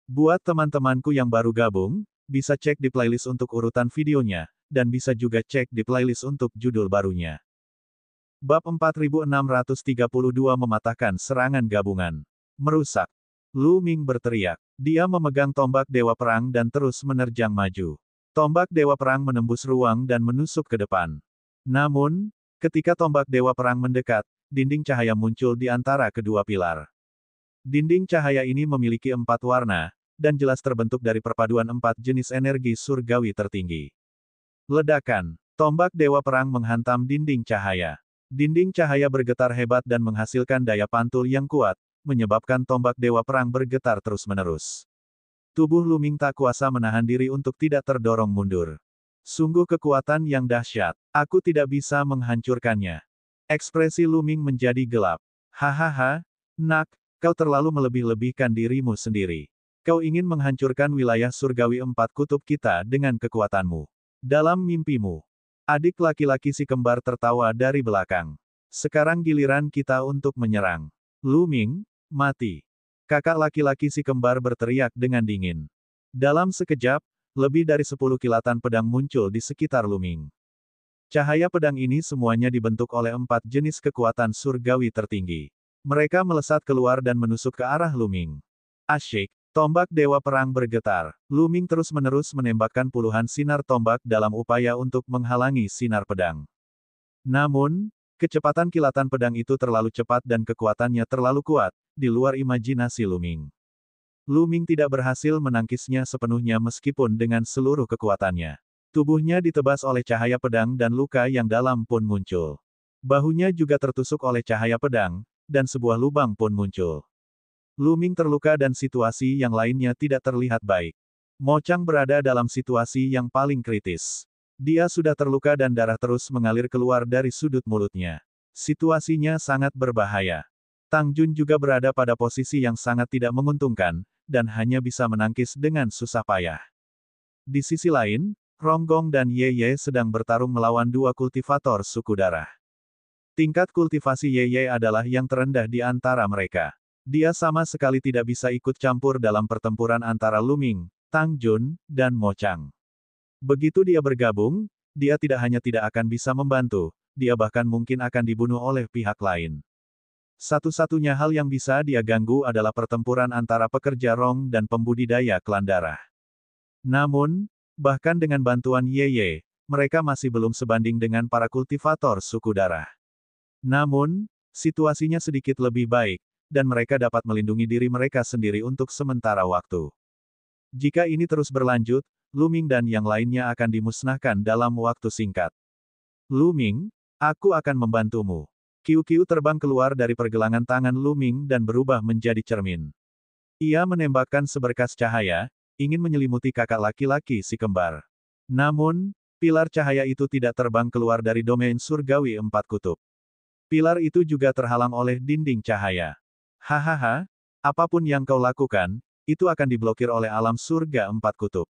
Buat teman-temanku yang baru gabung, bisa cek di playlist untuk urutan videonya, dan bisa juga cek di playlist untuk judul barunya. Bab 4632 mematahkan serangan gabungan. Merusak. Lu Ming berteriak. Dia memegang tombak Dewa Perang dan terus menerjang maju. Tombak Dewa Perang menembus ruang dan menusuk ke depan. Namun, ketika tombak Dewa Perang mendekat, dinding cahaya muncul di antara kedua pilar. Dinding cahaya ini memiliki 4 warna, dan jelas terbentuk dari perpaduan 4 jenis energi surgawi tertinggi. Ledakan. Tombak Dewa Perang menghantam dinding cahaya. Dinding cahaya bergetar hebat dan menghasilkan daya pantul yang kuat, menyebabkan tombak Dewa Perang bergetar terus-menerus. Tubuh Lu Ming tak kuasa menahan diri untuk tidak terdorong mundur. Sungguh kekuatan yang dahsyat. Aku tidak bisa menghancurkannya. Ekspresi Lu Ming menjadi gelap. Hahaha, nak, kau terlalu melebih-lebihkan dirimu sendiri. Kau ingin menghancurkan wilayah surgawi 4 kutub kita dengan kekuatanmu. Dalam mimpimu. Adik laki-laki si kembar tertawa dari belakang. Sekarang giliran kita untuk menyerang. Lu Ming, mati. Kakak laki-laki si kembar berteriak dengan dingin. Dalam sekejap, lebih dari 10 kilatan pedang muncul di sekitar Lu Ming. Cahaya pedang ini semuanya dibentuk oleh 4 jenis kekuatan surgawi tertinggi. Mereka melesat keluar dan menusuk ke arah Lu Ming. Asyik. Tombak Dewa Perang bergetar. Lu Ming terus-menerus menembakkan puluhan sinar tombak dalam upaya untuk menghalangi sinar pedang. Namun, kecepatan kilatan pedang itu terlalu cepat dan kekuatannya terlalu kuat, di luar imajinasi Lu Ming. Lu Ming tidak berhasil menangkisnya sepenuhnya meskipun dengan seluruh kekuatannya. Tubuhnya ditebas oleh cahaya pedang dan luka yang dalam pun muncul. Bahunya juga tertusuk oleh cahaya pedang, dan sebuah lubang pun muncul. Lu Ming terluka dan situasi yang lainnya tidak terlihat baik. Mo Chang berada dalam situasi yang paling kritis. Dia sudah terluka dan darah terus mengalir keluar dari sudut mulutnya. Situasinya sangat berbahaya. Tang Jun juga berada pada posisi yang sangat tidak menguntungkan, dan hanya bisa menangkis dengan susah payah. Di sisi lain, Rong Gong dan Ye Ye sedang bertarung melawan 2 kultivator suku darah. Tingkat kultivasi Ye Ye adalah yang terendah di antara mereka. Dia sama sekali tidak bisa ikut campur dalam pertempuran antara Lu Ming, Tang Jun, dan Mo Chang. Begitu dia bergabung, dia tidak hanya tidak akan bisa membantu, dia bahkan mungkin akan dibunuh oleh pihak lain. Satu-satunya hal yang bisa dia ganggu adalah pertempuran antara pekerja Rong dan pembudidaya klan darah. Namun, bahkan dengan bantuan Ye Ye, mereka masih belum sebanding dengan para kultivator suku darah. Namun, situasinya sedikit lebih baik, dan mereka dapat melindungi diri mereka sendiri untuk sementara waktu. Jika ini terus berlanjut, Lu Ming dan yang lainnya akan dimusnahkan dalam waktu singkat. Lu Ming, aku akan membantumu. Kiu-Kiu terbang keluar dari pergelangan tangan Lu Ming dan berubah menjadi cermin. Ia menembakkan seberkas cahaya, ingin menyelimuti kakak laki-laki si kembar. Namun, pilar cahaya itu tidak terbang keluar dari domain surgawi 4 kutub. Pilar itu juga terhalang oleh dinding cahaya. Hahaha, apapun yang kau lakukan, itu akan diblokir oleh alam surga 4 kutub.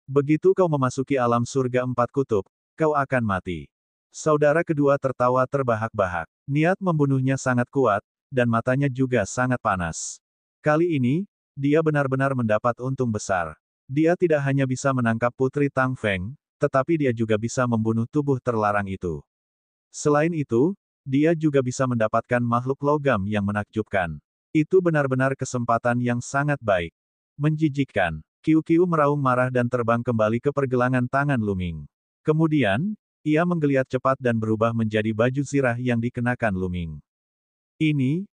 Begitu kau memasuki alam surga 4 kutub, kau akan mati. Saudara kedua tertawa terbahak-bahak. Niat membunuhnya sangat kuat, dan matanya juga sangat panas. Kali ini, dia benar-benar mendapat untung besar. Dia tidak hanya bisa menangkap Putri Tang Feng, tetapi dia juga bisa membunuh tubuh terlarang itu. Selain itu, dia juga bisa mendapatkan makhluk logam yang menakjubkan. Itu benar-benar kesempatan yang sangat baik. Menjijikkan. Kiu-Kiu meraung marah dan terbang kembali ke pergelangan tangan Lu Ming. Kemudian, ia menggeliat cepat dan berubah menjadi baju zirah yang dikenakan Lu Ming. Ini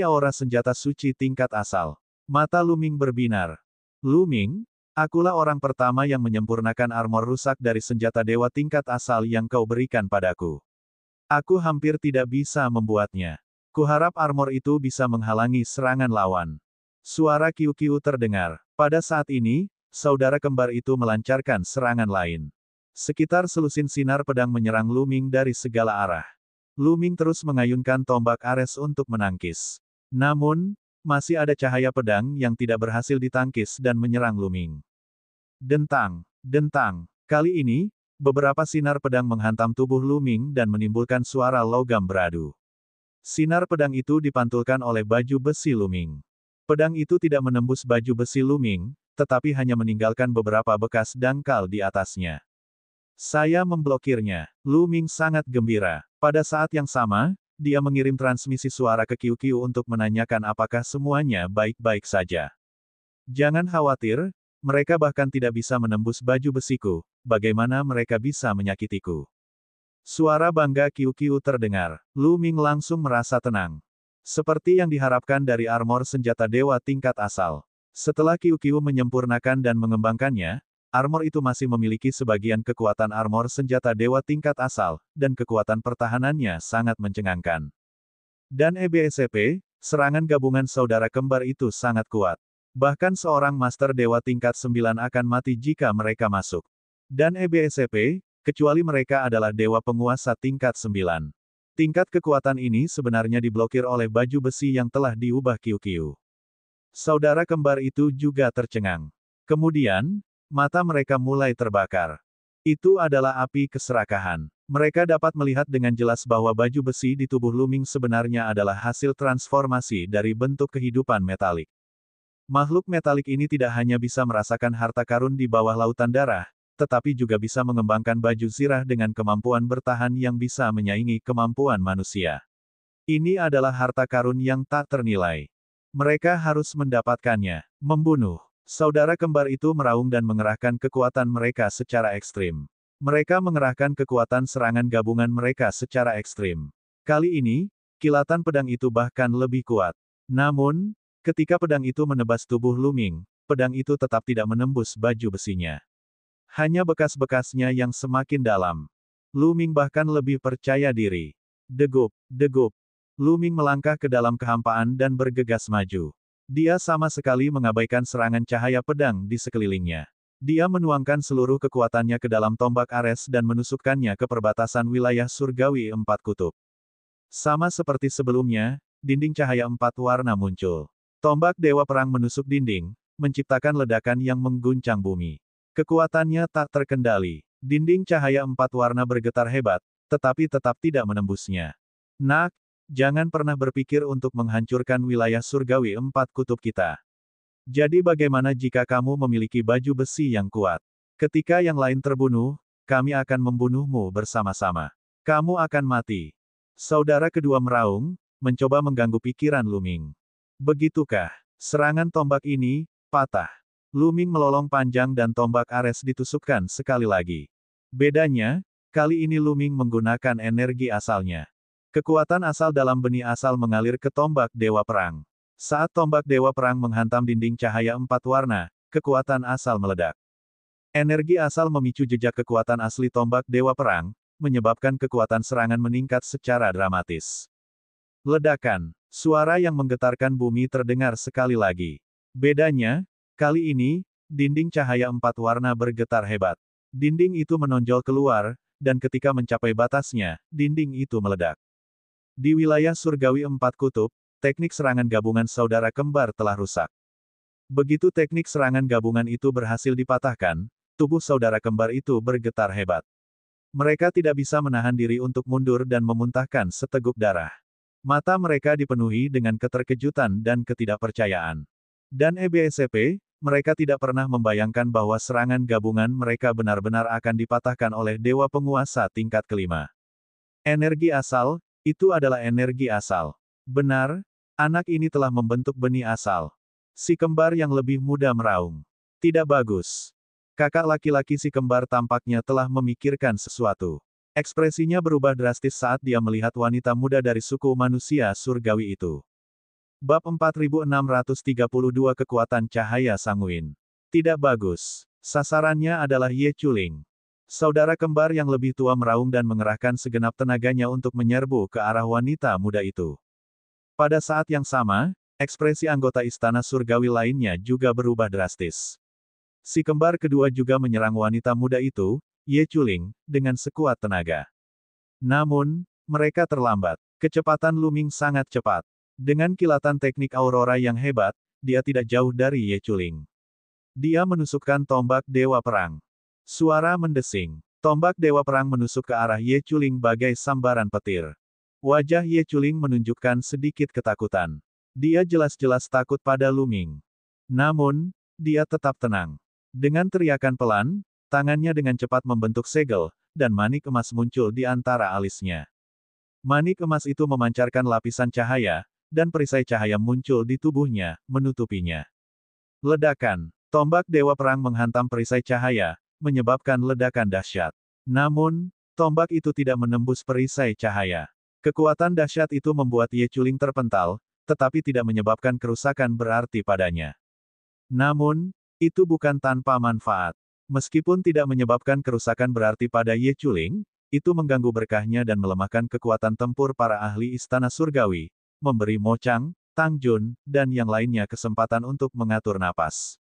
aura senjata suci tingkat asal. Mata Lu Ming berbinar. Lu Ming, akulah orang pertama yang menyempurnakan armor rusak dari senjata dewa tingkat asal yang kau berikan padaku. Aku hampir tidak bisa membuatnya. Kuharap armor itu bisa menghalangi serangan lawan. Suara Kiu-Kiu terdengar. Pada saat ini, saudara kembar itu melancarkan serangan lain. Sekitar selusin sinar pedang menyerang Lu Ming dari segala arah. Lu Ming terus mengayunkan tombak Ares untuk menangkis. Namun, masih ada cahaya pedang yang tidak berhasil ditangkis dan menyerang Lu Ming. Dentang, dentang. Kali ini, beberapa sinar pedang menghantam tubuh Lu Ming dan menimbulkan suara logam beradu. Sinar pedang itu dipantulkan oleh baju besi Lu Ming. Pedang itu tidak menembus baju besi Luming, tetapi hanya meninggalkan beberapa bekas dangkal di atasnya. Saya memblokirnya. Luming sangat gembira. Pada saat yang sama, dia mengirim transmisi suara ke QQ untuk menanyakan apakah semuanya baik-baik saja. Jangan khawatir, mereka bahkan tidak bisa menembus baju besiku, bagaimana mereka bisa menyakitiku. Suara bangga QQ terdengar. Luming langsung merasa tenang. Seperti yang diharapkan dari armor senjata dewa tingkat asal. Setelah QQ menyempurnakan dan mengembangkannya, armor itu masih memiliki sebagian kekuatan armor senjata dewa tingkat asal, dan kekuatan pertahanannya sangat mencengangkan. Dan EBSCP, serangan gabungan saudara kembar itu sangat kuat. Bahkan seorang master dewa tingkat 9 akan mati jika mereka masuk. Dan EBSCP, kecuali mereka adalah dewa penguasa tingkat 9. Tingkat kekuatan ini sebenarnya diblokir oleh baju besi yang telah diubah QQ. Saudara kembar itu juga tercengang. Kemudian, mata mereka mulai terbakar. Itu adalah api keserakahan. Mereka dapat melihat dengan jelas bahwa baju besi di tubuh Luming sebenarnya adalah hasil transformasi dari bentuk kehidupan metalik. Makhluk metalik ini tidak hanya bisa merasakan harta karun di bawah lautan darah, tetapi juga bisa mengembangkan baju zirah dengan kemampuan bertahan yang bisa menyaingi kemampuan manusia. Ini adalah harta karun yang tak ternilai. Mereka harus mendapatkannya. Membunuh. Saudara kembar itu meraung dan mengerahkan kekuatan mereka secara ekstrim. Mereka mengerahkan kekuatan serangan gabungan mereka secara ekstrim. Kali ini, kilatan pedang itu bahkan lebih kuat. Namun, ketika pedang itu menebas tubuh Luming, pedang itu tetap tidak menembus baju besinya. Hanya bekas-bekasnya yang semakin dalam. Luming bahkan lebih percaya diri. Degup, degup. Luming melangkah ke dalam kehampaan dan bergegas maju. Dia sama sekali mengabaikan serangan cahaya pedang di sekelilingnya. Dia menuangkan seluruh kekuatannya ke dalam tombak Ares dan menusukkannya ke perbatasan wilayah surgawi 4 kutub. Sama seperti sebelumnya, dinding cahaya 4 warna muncul. Tombak Dewa Perang menusuk dinding, menciptakan ledakan yang mengguncang bumi. Kekuatannya tak terkendali. Dinding cahaya 4 warna bergetar hebat, tetapi tetap tidak menembusnya. Nak, jangan pernah berpikir untuk menghancurkan wilayah surgawi 4 kutub kita. Jadi bagaimana jika kamu memiliki baju besi yang kuat? Ketika yang lain terbunuh, kami akan membunuhmu bersama-sama. Kamu akan mati. Saudara kedua meraung, mencoba mengganggu pikiran Luming. Begitukah? Serangan tombak ini, patah. Luming melolong panjang dan tombak Ares ditusukkan sekali lagi. Bedanya, kali ini Luming menggunakan energi asalnya. Kekuatan asal dalam benih asal mengalir ke tombak Dewa Perang. Saat tombak Dewa Perang menghantam dinding cahaya 4 warna, kekuatan asal meledak. Energi asal memicu jejak kekuatan asli tombak Dewa Perang, menyebabkan kekuatan serangan meningkat secara dramatis. Ledakan. Suara yang menggetarkan bumi terdengar sekali lagi. Bedanya, kali ini, dinding cahaya 4 warna bergetar hebat. Dinding itu menonjol keluar, dan ketika mencapai batasnya, dinding itu meledak. Di wilayah surgawi 4 kutub, teknik serangan gabungan saudara kembar telah rusak. Begitu teknik serangan gabungan itu berhasil dipatahkan, tubuh saudara kembar itu bergetar hebat. Mereka tidak bisa menahan diri untuk mundur dan memuntahkan seteguk darah. Mata mereka dipenuhi dengan keterkejutan dan ketidakpercayaan. Dan EBSCP, mereka tidak pernah membayangkan bahwa serangan gabungan mereka benar-benar akan dipatahkan oleh dewa penguasa tingkat kelima. Energi asal, itu adalah energi asal. Benar, anak ini telah membentuk benih asal. Si kembar yang lebih muda meraung. Tidak bagus. Kakak laki-laki si kembar tampaknya telah memikirkan sesuatu. Ekspresinya berubah drastis saat dia melihat wanita muda dari suku manusia surgawi itu. Bab 4632 Kekuatan Cahaya Sanguin. Tidak bagus. Sasarannya adalah Ye Chuling. Saudara kembar yang lebih tua meraung dan mengerahkan segenap tenaganya untuk menyerbu ke arah wanita muda itu. Pada saat yang sama, ekspresi anggota istana surgawi lainnya juga berubah drastis. Si kembar kedua juga menyerang wanita muda itu, Ye Chuling, dengan sekuat tenaga. Namun, mereka terlambat. Kecepatan Luming sangat cepat. Dengan kilatan teknik aurora yang hebat, dia tidak jauh dari Ye Chuling. Dia menusukkan tombak Dewa Perang. Suara mendesing. Tombak Dewa Perang menusuk ke arah Ye Chuling bagai sambaran petir. Wajah Ye Chuling menunjukkan sedikit ketakutan. Dia jelas-jelas takut pada Lu Ming. Namun, dia tetap tenang. Dengan teriakan pelan, tangannya dengan cepat membentuk segel, dan manik emas muncul di antara alisnya. Manik emas itu memancarkan lapisan cahaya, dan perisai cahaya muncul di tubuhnya, menutupinya. Ledakan. Tombak Dewa Perang menghantam perisai cahaya, menyebabkan ledakan dahsyat. Namun, tombak itu tidak menembus perisai cahaya. Kekuatan dahsyat itu membuat Ye Chuling terpental, tetapi tidak menyebabkan kerusakan berarti padanya. Namun, itu bukan tanpa manfaat. Meskipun tidak menyebabkan kerusakan berarti pada Ye Chuling, itu mengganggu berkahnya dan melemahkan kekuatan tempur para ahli Istana Surgawi, memberi Mo Chang, Tang Jun, dan yang lainnya kesempatan untuk mengatur napas.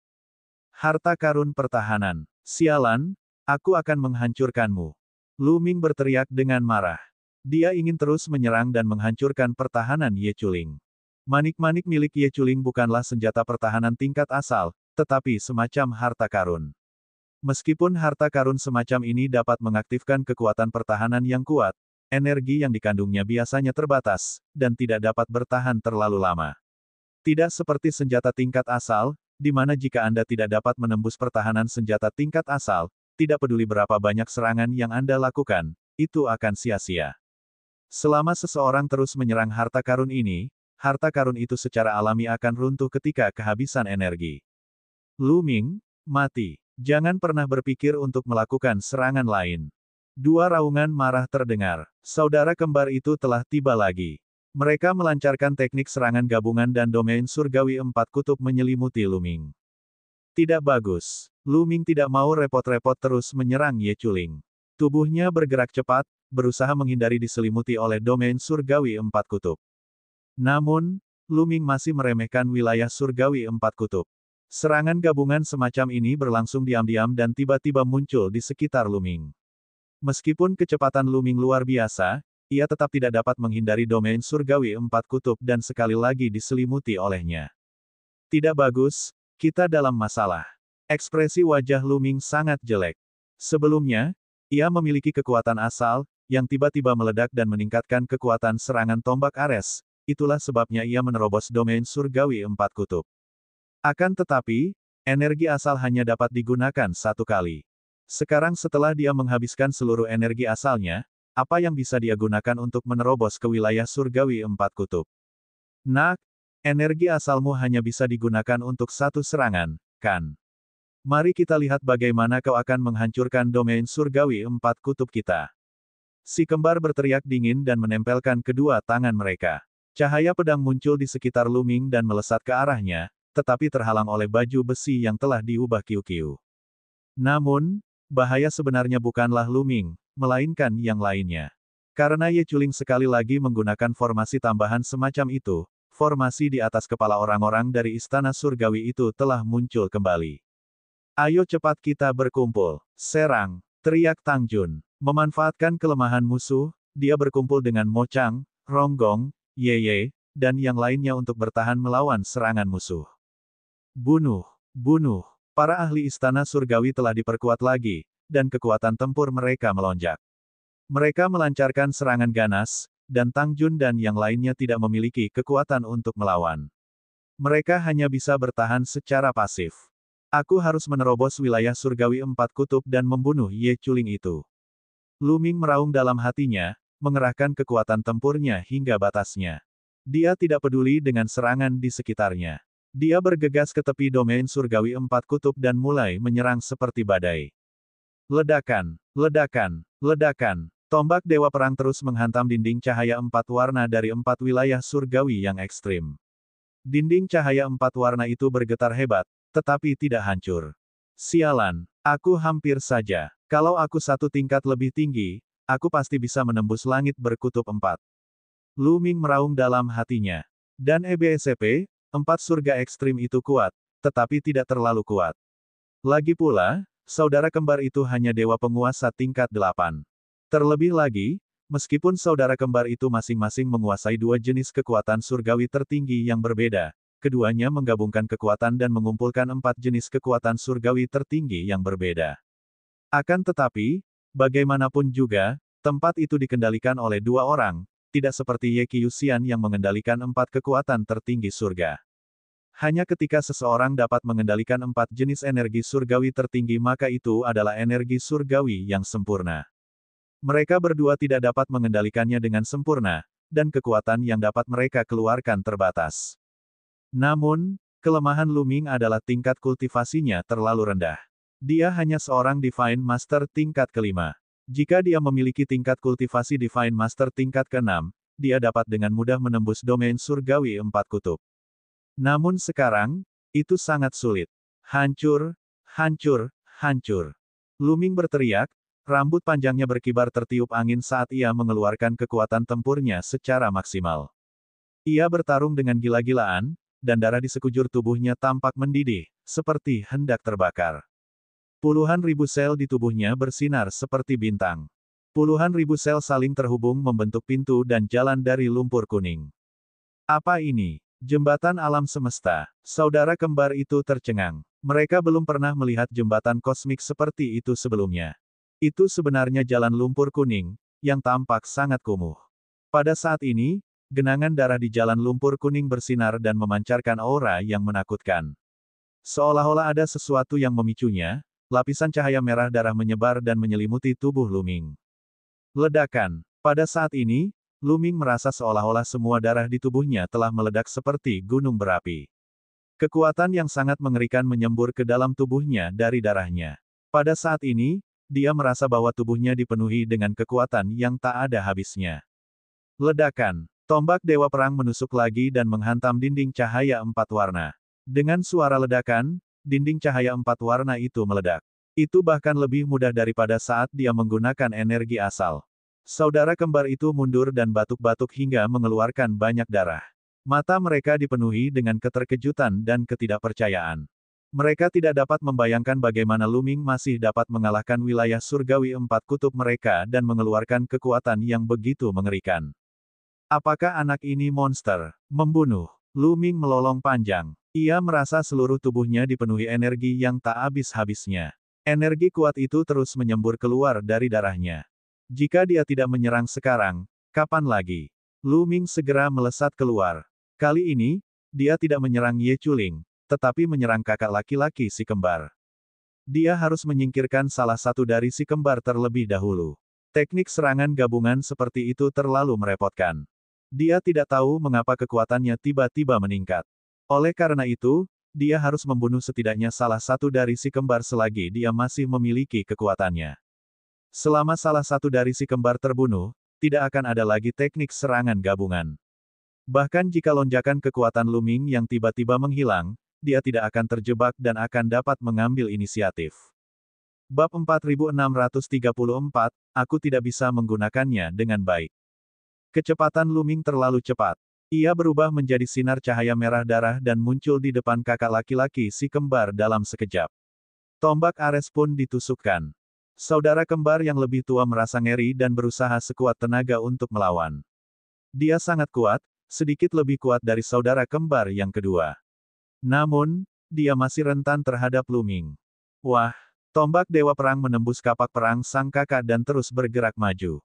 Harta karun pertahanan. Sialan, aku akan menghancurkanmu. Lu Ming berteriak dengan marah. Dia ingin terus menyerang dan menghancurkan pertahanan Ye Chuling. Manik-manik milik Ye Chuling bukanlah senjata pertahanan tingkat asal, tetapi semacam harta karun. Meskipun harta karun semacam ini dapat mengaktifkan kekuatan pertahanan yang kuat, energi yang dikandungnya biasanya terbatas, dan tidak dapat bertahan terlalu lama. Tidak seperti senjata tingkat asal, di mana jika Anda tidak dapat menembus pertahanan senjata tingkat asal, tidak peduli berapa banyak serangan yang Anda lakukan, itu akan sia-sia. Selama seseorang terus menyerang harta karun ini, harta karun itu secara alami akan runtuh ketika kehabisan energi. Lu Ming, mati. Jangan pernah berpikir untuk melakukan serangan lain. Dua raungan marah terdengar. Saudara kembar itu telah tiba lagi. Mereka melancarkan teknik serangan gabungan dan domain surgawi empat kutub menyelimuti Lu Ming. Tidak bagus. Lu Ming tidak mau repot-repot terus menyerang Ye Chuling. Tubuhnya bergerak cepat, berusaha menghindari diselimuti oleh domain surgawi empat kutub. Namun, Lu Ming masih meremehkan wilayah surgawi empat kutub. Serangan gabungan semacam ini berlangsung diam-diam dan tiba-tiba muncul di sekitar Lu Ming. Meskipun kecepatan Lu Ming luar biasa, ia tetap tidak dapat menghindari domain surgawi empat kutub dan sekali lagi diselimuti olehnya. Tidak bagus, kita dalam masalah. Ekspresi wajah Lu Ming sangat jelek. Sebelumnya, ia memiliki kekuatan asal, yang tiba-tiba meledak dan meningkatkan kekuatan serangan tombak Ares, itulah sebabnya ia menerobos domain surgawi empat kutub. Akan tetapi, energi asal hanya dapat digunakan satu kali. Sekarang setelah dia menghabiskan seluruh energi asalnya, apa yang bisa dia gunakan untuk menerobos ke wilayah surgawi empat kutub? Nak, energi asalmu hanya bisa digunakan untuk satu serangan, kan? Mari kita lihat bagaimana kau akan menghancurkan domain surgawi empat kutub kita. Si kembar berteriak dingin dan menempelkan kedua tangan mereka. Cahaya pedang muncul di sekitar Lu Ming dan melesat ke arahnya, tetapi terhalang oleh baju besi yang telah diubah kiu-kiu. Namun, bahaya sebenarnya bukanlah Lu Ming, melainkan yang lainnya. Karena Ye Chuling sekali lagi menggunakan formasi tambahan semacam itu, formasi di atas kepala orang-orang dari Istana Surgawi itu telah muncul kembali. Ayo cepat kita berkumpul. Serang, teriak Tang Jun. Memanfaatkan kelemahan musuh, dia berkumpul dengan Mo Chang, Rong Gong, Ye Ye, dan yang lainnya untuk bertahan melawan serangan musuh. Bunuh, bunuh. Para ahli Istana Surgawi telah diperkuat lagi, dan kekuatan tempur mereka melonjak. Mereka melancarkan serangan ganas, dan Tang Jun dan yang lainnya tidak memiliki kekuatan untuk melawan. Mereka hanya bisa bertahan secara pasif. Aku harus menerobos wilayah surgawi empat kutub dan membunuh Ye Chuling itu. Lu Ming meraung dalam hatinya, mengerahkan kekuatan tempurnya hingga batasnya. Dia tidak peduli dengan serangan di sekitarnya. Dia bergegas ke tepi domain surgawi empat kutub dan mulai menyerang seperti badai. Ledakan, ledakan, ledakan. Tombak Dewa Perang terus menghantam dinding cahaya empat warna dari empat wilayah surgawi yang ekstrim. Dinding cahaya empat warna itu bergetar hebat, tetapi tidak hancur. Sialan, aku hampir saja. Kalau aku satu tingkat lebih tinggi, aku pasti bisa menembus langit berkutub empat. Lu Ming meraung dalam hatinya. Dan EBSP, empat surga ekstrim itu kuat, tetapi tidak terlalu kuat. Lagi pula, saudara kembar itu hanya dewa penguasa tingkat 8. Terlebih lagi, meskipun saudara kembar itu masing-masing menguasai dua jenis kekuatan surgawi tertinggi yang berbeda, keduanya menggabungkan kekuatan dan mengumpulkan empat jenis kekuatan surgawi tertinggi yang berbeda. Akan tetapi, bagaimanapun juga, tempat itu dikendalikan oleh dua orang, tidak seperti Ye Qiuxian yang mengendalikan 4 kekuatan tertinggi surga. Hanya ketika seseorang dapat mengendalikan 4 jenis energi surgawi tertinggi maka itu adalah energi surgawi yang sempurna. Mereka berdua tidak dapat mengendalikannya dengan sempurna, dan kekuatan yang dapat mereka keluarkan terbatas. Namun, kelemahan Lu Ming adalah tingkat kultivasinya terlalu rendah. Dia hanya seorang Divine Master tingkat kelima. Jika dia memiliki tingkat kultivasi Divine Master tingkat ke-6, dia dapat dengan mudah menembus domain surgawi 4 kutub. Namun sekarang, itu sangat sulit. Hancur, hancur, hancur. Lu Ming berteriak, rambut panjangnya berkibar tertiup angin saat ia mengeluarkan kekuatan tempurnya secara maksimal. Ia bertarung dengan gila-gilaan, dan darah di sekujur tubuhnya tampak mendidih, seperti hendak terbakar. Puluhan ribu sel di tubuhnya bersinar seperti bintang. Puluhan ribu sel saling terhubung membentuk pintu dan jalan dari lumpur kuning. Apa ini? Jembatan alam semesta. Saudara kembar itu tercengang. Mereka belum pernah melihat jembatan kosmik seperti itu sebelumnya. Itu sebenarnya jalan lumpur kuning, yang tampak sangat kumuh. Pada saat ini, genangan darah di jalan lumpur kuning bersinar dan memancarkan aura yang menakutkan. Seolah-olah ada sesuatu yang memicunya, lapisan cahaya merah darah menyebar dan menyelimuti tubuh Lu Ming. Ledakan. Pada saat ini, Lu Ming merasa seolah-olah semua darah di tubuhnya telah meledak seperti gunung berapi. Kekuatan yang sangat mengerikan menyembur ke dalam tubuhnya dari darahnya. Pada saat ini, dia merasa bahwa tubuhnya dipenuhi dengan kekuatan yang tak ada habisnya. Ledakan. Tombak Dewa Perang menusuk lagi dan menghantam dinding cahaya 4 warna. Dengan suara ledakan, dinding cahaya 4 warna itu meledak. Itu bahkan lebih mudah daripada saat dia menggunakan energi asal. Saudara kembar itu mundur dan batuk-batuk hingga mengeluarkan banyak darah. Mata mereka dipenuhi dengan keterkejutan dan ketidakpercayaan. Mereka tidak dapat membayangkan bagaimana Lu Ming masih dapat mengalahkan wilayah surgawi 4 kutub mereka dan mengeluarkan kekuatan yang begitu mengerikan. Apakah anak ini monster? Membunuh. Lu Ming melolong panjang. Ia merasa seluruh tubuhnya dipenuhi energi yang tak habis-habisnya. Energi kuat itu terus menyembur keluar dari darahnya. Jika dia tidak menyerang sekarang, kapan lagi? Lu Ming segera melesat keluar. Kali ini, dia tidak menyerang Ye Chuling, tetapi menyerang kakak laki-laki si kembar. Dia harus menyingkirkan salah satu dari si kembar terlebih dahulu. Teknik serangan gabungan seperti itu terlalu merepotkan. Dia tidak tahu mengapa kekuatannya tiba-tiba meningkat. Oleh karena itu, dia harus membunuh setidaknya salah satu dari si kembar selagi dia masih memiliki kekuatannya. Selama salah satu dari si kembar terbunuh, tidak akan ada lagi teknik serangan gabungan. Bahkan jika lonjakan kekuatan Lu Ming yang tiba-tiba menghilang, dia tidak akan terjebak dan akan dapat mengambil inisiatif. Bab 4634, aku tidak bisa menggunakannya dengan baik. Kecepatan Lu Ming terlalu cepat. Ia berubah menjadi sinar cahaya merah darah dan muncul di depan kakak laki-laki si kembar dalam sekejap. Tombak Ares pun ditusukkan. Saudara kembar yang lebih tua merasa ngeri dan berusaha sekuat tenaga untuk melawan. Dia sangat kuat, sedikit lebih kuat dari saudara kembar yang kedua. Namun, dia masih rentan terhadap Lu Ming. Wah! Tombak Dewa Perang menembus kapak perang sang kakak dan terus bergerak maju.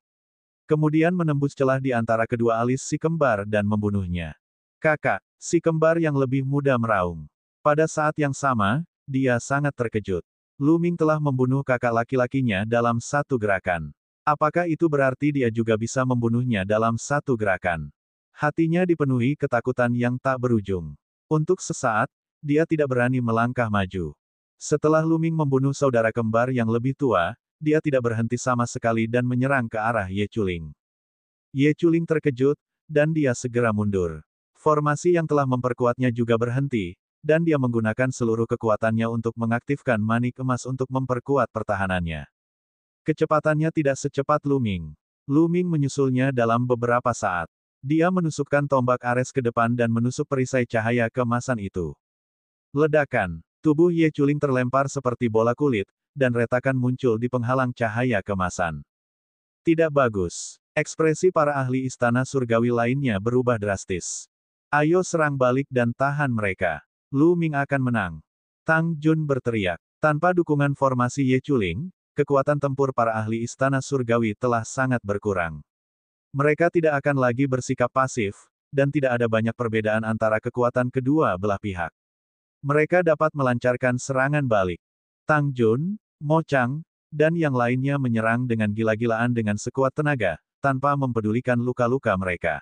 Kemudian menembus celah di antara kedua alis si kembar dan membunuhnya. Kakak, si kembar yang lebih muda meraung. Pada saat yang sama, dia sangat terkejut. Lu Ming telah membunuh kakak laki-lakinya dalam satu gerakan. Apakah itu berarti dia juga bisa membunuhnya dalam satu gerakan? Hatinya dipenuhi ketakutan yang tak berujung. Untuk sesaat, dia tidak berani melangkah maju. Setelah Lu Ming membunuh saudara kembar yang lebih tua, dia tidak berhenti sama sekali dan menyerang ke arah Ye Chuling. Ye Chuling terkejut, dan dia segera mundur. Formasi yang telah memperkuatnya juga berhenti, dan dia menggunakan seluruh kekuatannya untuk mengaktifkan manik emas untuk memperkuat pertahanannya. Kecepatannya tidak secepat Lu Ming. Lu Ming menyusulnya dalam beberapa saat. Dia menusukkan tombak Ares ke depan dan menusuk perisai cahaya keemasan itu. Ledakan. Tubuh Ye Chuling terlempar seperti bola kulit, dan retakan muncul di penghalang cahaya kemasan. Tidak bagus. Ekspresi para ahli istana surgawi lainnya berubah drastis. Ayo serang balik dan tahan mereka. Lu Ming akan menang. Tang Jun berteriak. Tanpa dukungan formasi Ye Chuling, kekuatan tempur para ahli istana surgawi telah sangat berkurang. Mereka tidak akan lagi bersikap pasif, dan tidak ada banyak perbedaan antara kekuatan kedua belah pihak. Mereka dapat melancarkan serangan balik. Tang Jun, Mo Chang, dan yang lainnya menyerang dengan gila-gilaan dengan sekuat tenaga, tanpa mempedulikan luka-luka mereka.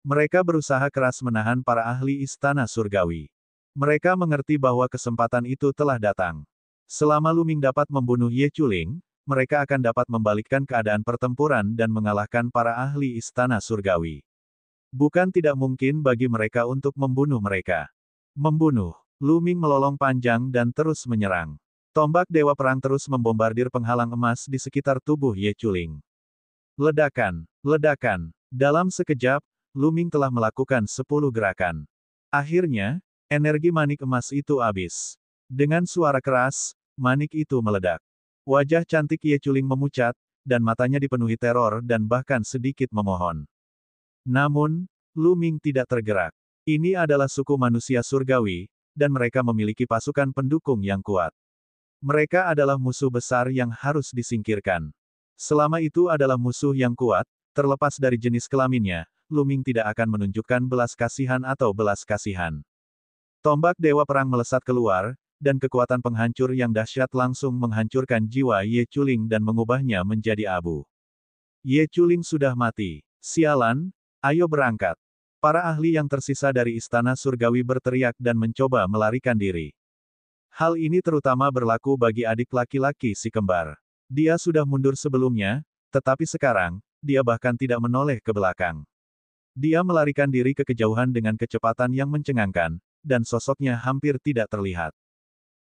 Mereka berusaha keras menahan para ahli istana surgawi. Mereka mengerti bahwa kesempatan itu telah datang. Selama Lu Ming dapat membunuh Ye Chuling, mereka akan dapat membalikkan keadaan pertempuran dan mengalahkan para ahli istana surgawi. Bukan tidak mungkin bagi mereka untuk membunuh mereka. Membunuh. Lu Ming melolong panjang dan terus menyerang. Tombak Dewa Perang terus membombardir penghalang emas di sekitar tubuh Ye Chuling. Ledakan. Ledakan. Dalam sekejap, Lu Ming telah melakukan 10 gerakan. Akhirnya, energi manik emas itu habis. Dengan suara keras, manik itu meledak. Wajah cantik Ye Chuling memucat, dan matanya dipenuhi teror dan bahkan sedikit memohon. Namun, Lu Ming tidak tergerak. Ini adalah suku manusia surgawi, dan mereka memiliki pasukan pendukung yang kuat. Mereka adalah musuh besar yang harus disingkirkan. Selama itu adalah musuh yang kuat, terlepas dari jenis kelaminnya, Lu Ming tidak akan menunjukkan belas kasihan atau belas kasihan. Tombak Dewa Perang melesat keluar, dan kekuatan penghancur yang dahsyat langsung menghancurkan jiwa Ye Chuling dan mengubahnya menjadi abu. Ye Chuling sudah mati. Sialan, ayo berangkat. Para ahli yang tersisa dari istana surgawi berteriak dan mencoba melarikan diri. Hal ini terutama berlaku bagi adik laki-laki si kembar. Dia sudah mundur sebelumnya, tetapi sekarang, dia bahkan tidak menoleh ke belakang. Dia melarikan diri ke kejauhan dengan kecepatan yang mencengangkan, dan sosoknya hampir tidak terlihat.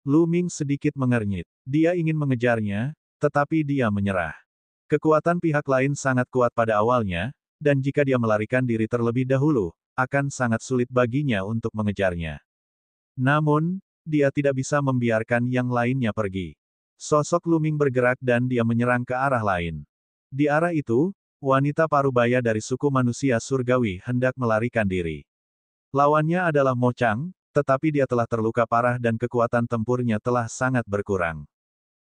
Lu Ming sedikit mengernyit. Dia ingin mengejarnya, tetapi dia menyerah. Kekuatan pihak lain sangat kuat pada awalnya, dan jika dia melarikan diri terlebih dahulu, akan sangat sulit baginya untuk mengejarnya. Namun, dia tidak bisa membiarkan yang lainnya pergi. Sosok Lu Ming bergerak dan dia menyerang ke arah lain. Di arah itu, wanita parubaya dari suku manusia surgawi hendak melarikan diri. Lawannya adalah Mo Chang, tetapi dia telah terluka parah dan kekuatan tempurnya telah sangat berkurang.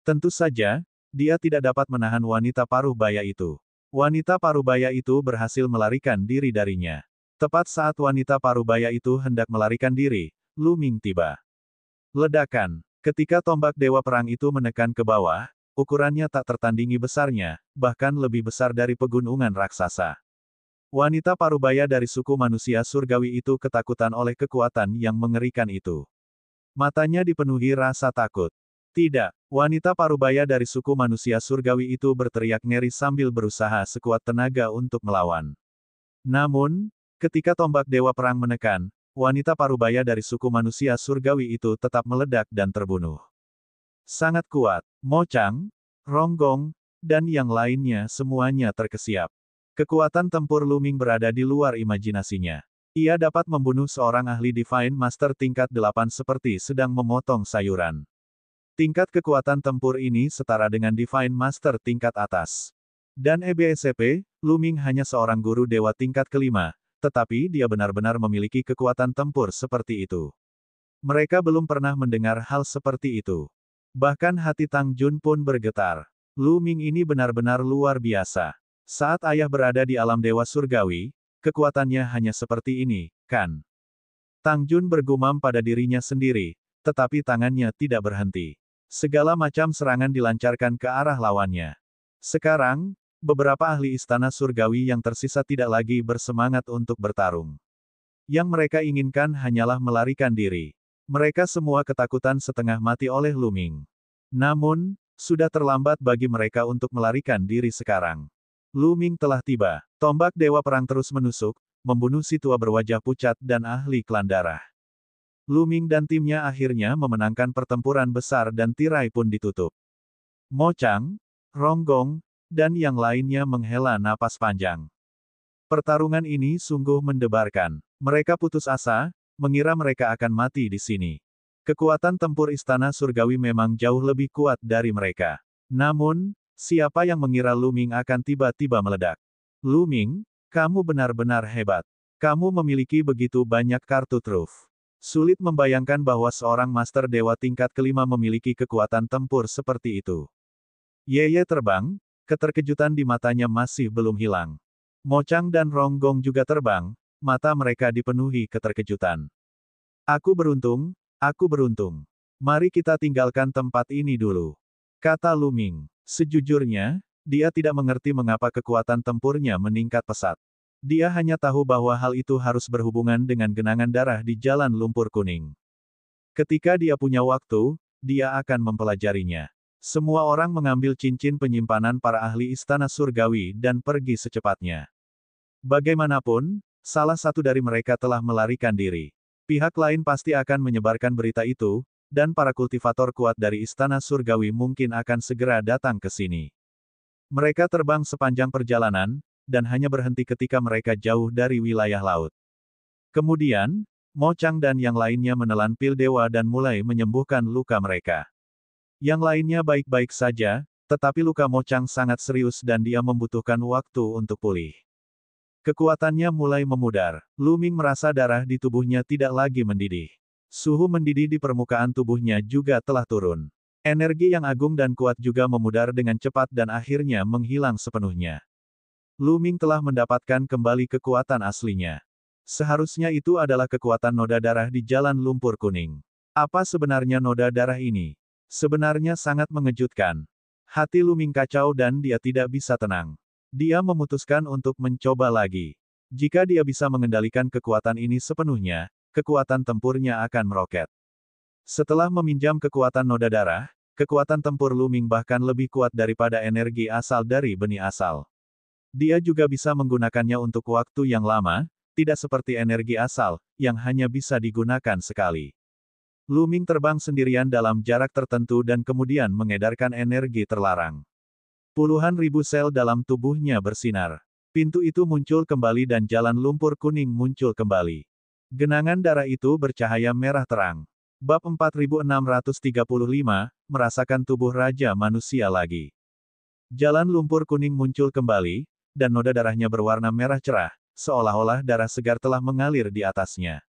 Tentu saja, dia tidak dapat menahan wanita parubaya itu. Wanita parubaya itu berhasil melarikan diri darinya. Tepat saat wanita parubaya itu hendak melarikan diri, Lu Ming tiba. Ledakan. Ketika tombak Dewa Perang itu menekan ke bawah, ukurannya tak tertandingi besarnya, bahkan lebih besar dari pegunungan raksasa. Wanita parubaya dari suku manusia surgawi itu ketakutan oleh kekuatan yang mengerikan itu. Matanya dipenuhi rasa takut. Tidak, wanita parubaya dari suku manusia surgawi itu berteriak ngeri sambil berusaha sekuat tenaga untuk melawan. Namun, ketika tombak Dewa Perang menekan, wanita parubaya dari suku manusia surgawi itu tetap meledak dan terbunuh. Sangat kuat, Mo Chang, Ronggong, dan yang lainnya semuanya terkesiap. Kekuatan tempur Lu Ming berada di luar imajinasinya. Ia dapat membunuh seorang ahli Divine Master tingkat 8 seperti sedang memotong sayuran. Tingkat kekuatan tempur ini setara dengan Divine Master tingkat atas. Dan EBSCP, Lu Ming hanya seorang guru dewa tingkat kelima, tetapi dia benar-benar memiliki kekuatan tempur seperti itu. Mereka belum pernah mendengar hal seperti itu. Bahkan hati Tang Jun pun bergetar. Lu Ming ini benar-benar luar biasa. Saat ayah berada di alam dewa surgawi, kekuatannya hanya seperti ini, kan? Tang Jun bergumam pada dirinya sendiri, tetapi tangannya tidak berhenti. Segala macam serangan dilancarkan ke arah lawannya. Sekarang, beberapa ahli istana surgawi yang tersisa tidak lagi bersemangat untuk bertarung. Yang mereka inginkan hanyalah melarikan diri. Mereka semua ketakutan setengah mati oleh Lu Ming. Namun, sudah terlambat bagi mereka untuk melarikan diri sekarang. Lu Ming telah tiba. Tombak Dewa Perang terus menusuk, membunuh si tua berwajah pucat dan ahli klan darah. Lu Ming dan timnya akhirnya memenangkan pertempuran besar dan tirai pun ditutup. Mo Chang, Ronggong, dan yang lainnya menghela napas panjang. Pertarungan ini sungguh mendebarkan. Mereka putus asa, mengira mereka akan mati di sini. Kekuatan tempur istana surgawi memang jauh lebih kuat dari mereka. Namun, siapa yang mengira Lu Ming akan tiba-tiba meledak? Lu Ming, kamu benar-benar hebat. Kamu memiliki begitu banyak kartu truf. Sulit membayangkan bahwa seorang master dewa tingkat kelima memiliki kekuatan tempur seperti itu. Yeye terbang, keterkejutan di matanya masih belum hilang. Mo Chang dan Rong Gong juga terbang, mata mereka dipenuhi keterkejutan. Aku beruntung, aku beruntung. Mari kita tinggalkan tempat ini dulu. Kata Lu Ming. Sejujurnya, dia tidak mengerti mengapa kekuatan tempurnya meningkat pesat. Dia hanya tahu bahwa hal itu harus berhubungan dengan genangan darah di Jalan Lumpur Kuning. Ketika dia punya waktu, dia akan mempelajarinya. Semua orang mengambil cincin penyimpanan para ahli istana surgawi dan pergi secepatnya. Bagaimanapun, salah satu dari mereka telah melarikan diri. Pihak lain pasti akan menyebarkan berita itu, dan para kultivator kuat dari istana surgawi mungkin akan segera datang ke sini. Mereka terbang sepanjang perjalanan, dan hanya berhenti ketika mereka jauh dari wilayah laut. Kemudian, Mo Chang dan yang lainnya menelan pil dewa dan mulai menyembuhkan luka mereka. Yang lainnya baik-baik saja, tetapi luka Mo Chang sangat serius dan dia membutuhkan waktu untuk pulih. Kekuatannya mulai memudar. Lu Ming merasa darah di tubuhnya tidak lagi mendidih. Suhu mendidih di permukaan tubuhnya juga telah turun. Energi yang agung dan kuat juga memudar dengan cepat dan akhirnya menghilang sepenuhnya. Lu Ming telah mendapatkan kembali kekuatan aslinya. Seharusnya itu adalah kekuatan noda darah di Jalan Lumpur Kuning. Apa sebenarnya noda darah ini? Sebenarnya sangat mengejutkan. Hati Lu Ming kacau dan dia tidak bisa tenang. Dia memutuskan untuk mencoba lagi. Jika dia bisa mengendalikan kekuatan ini sepenuhnya, kekuatan tempurnya akan meroket. Setelah meminjam kekuatan noda darah, kekuatan tempur Lu Ming bahkan lebih kuat daripada energi asal dari benih asal. Dia juga bisa menggunakannya untuk waktu yang lama, tidak seperti energi asal, yang hanya bisa digunakan sekali. Lu Ming terbang sendirian dalam jarak tertentu dan kemudian mengedarkan energi terlarang. Puluhan ribu sel dalam tubuhnya bersinar. Pintu itu muncul kembali dan Jalan Lumpur Kuning muncul kembali. Genangan darah itu bercahaya merah terang. Bab 4635, merasakan tubuh Raja Manusia lagi. Jalan Lumpur Kuning muncul kembali, dan noda darahnya berwarna merah cerah, seolah-olah darah segar telah mengalir di atasnya.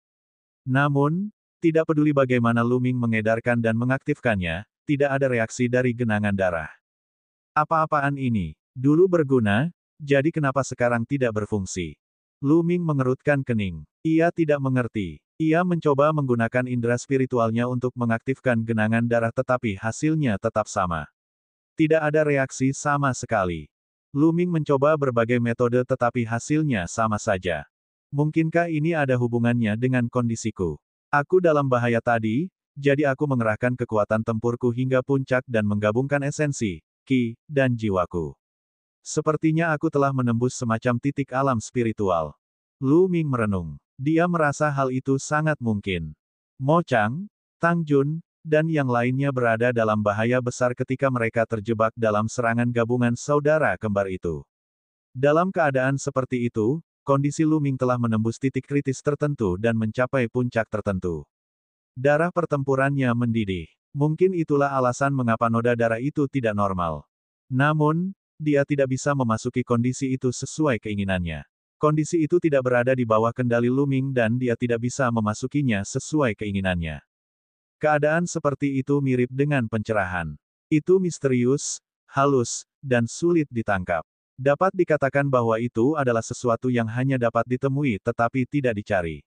Namun, tidak peduli bagaimana Lu Ming mengedarkan dan mengaktifkannya, tidak ada reaksi dari genangan darah. Apa-apaan ini? Dulu berguna, jadi kenapa sekarang tidak berfungsi? Lu Ming mengerutkan kening. Ia tidak mengerti. Ia mencoba menggunakan indera spiritualnya untuk mengaktifkan genangan darah tetapi hasilnya tetap sama. Tidak ada reaksi sama sekali. Lu Ming mencoba berbagai metode tetapi hasilnya sama saja. Mungkinkah ini ada hubungannya dengan kondisiku? Aku dalam bahaya tadi, jadi aku mengerahkan kekuatan tempurku hingga puncak dan menggabungkan esensi, ki, dan jiwaku. Sepertinya aku telah menembus semacam titik alam spiritual. Lu Ming merenung. Dia merasa hal itu sangat mungkin. Mo Chang, Tang Jun, dan yang lainnya berada dalam bahaya besar ketika mereka terjebak dalam serangan gabungan saudara kembar itu. Dalam keadaan seperti itu, kondisi Lu Ming telah menembus titik kritis tertentu dan mencapai puncak tertentu. Darah pertempurannya mendidih. Mungkin itulah alasan mengapa noda darah itu tidak normal. Namun, dia tidak bisa memasuki kondisi itu sesuai keinginannya. Kondisi itu tidak berada di bawah kendali Lu Ming dan dia tidak bisa memasukinya sesuai keinginannya. Keadaan seperti itu mirip dengan pencerahan. Itu misterius, halus, dan sulit ditangkap. Dapat dikatakan bahwa itu adalah sesuatu yang hanya dapat ditemui tetapi tidak dicari.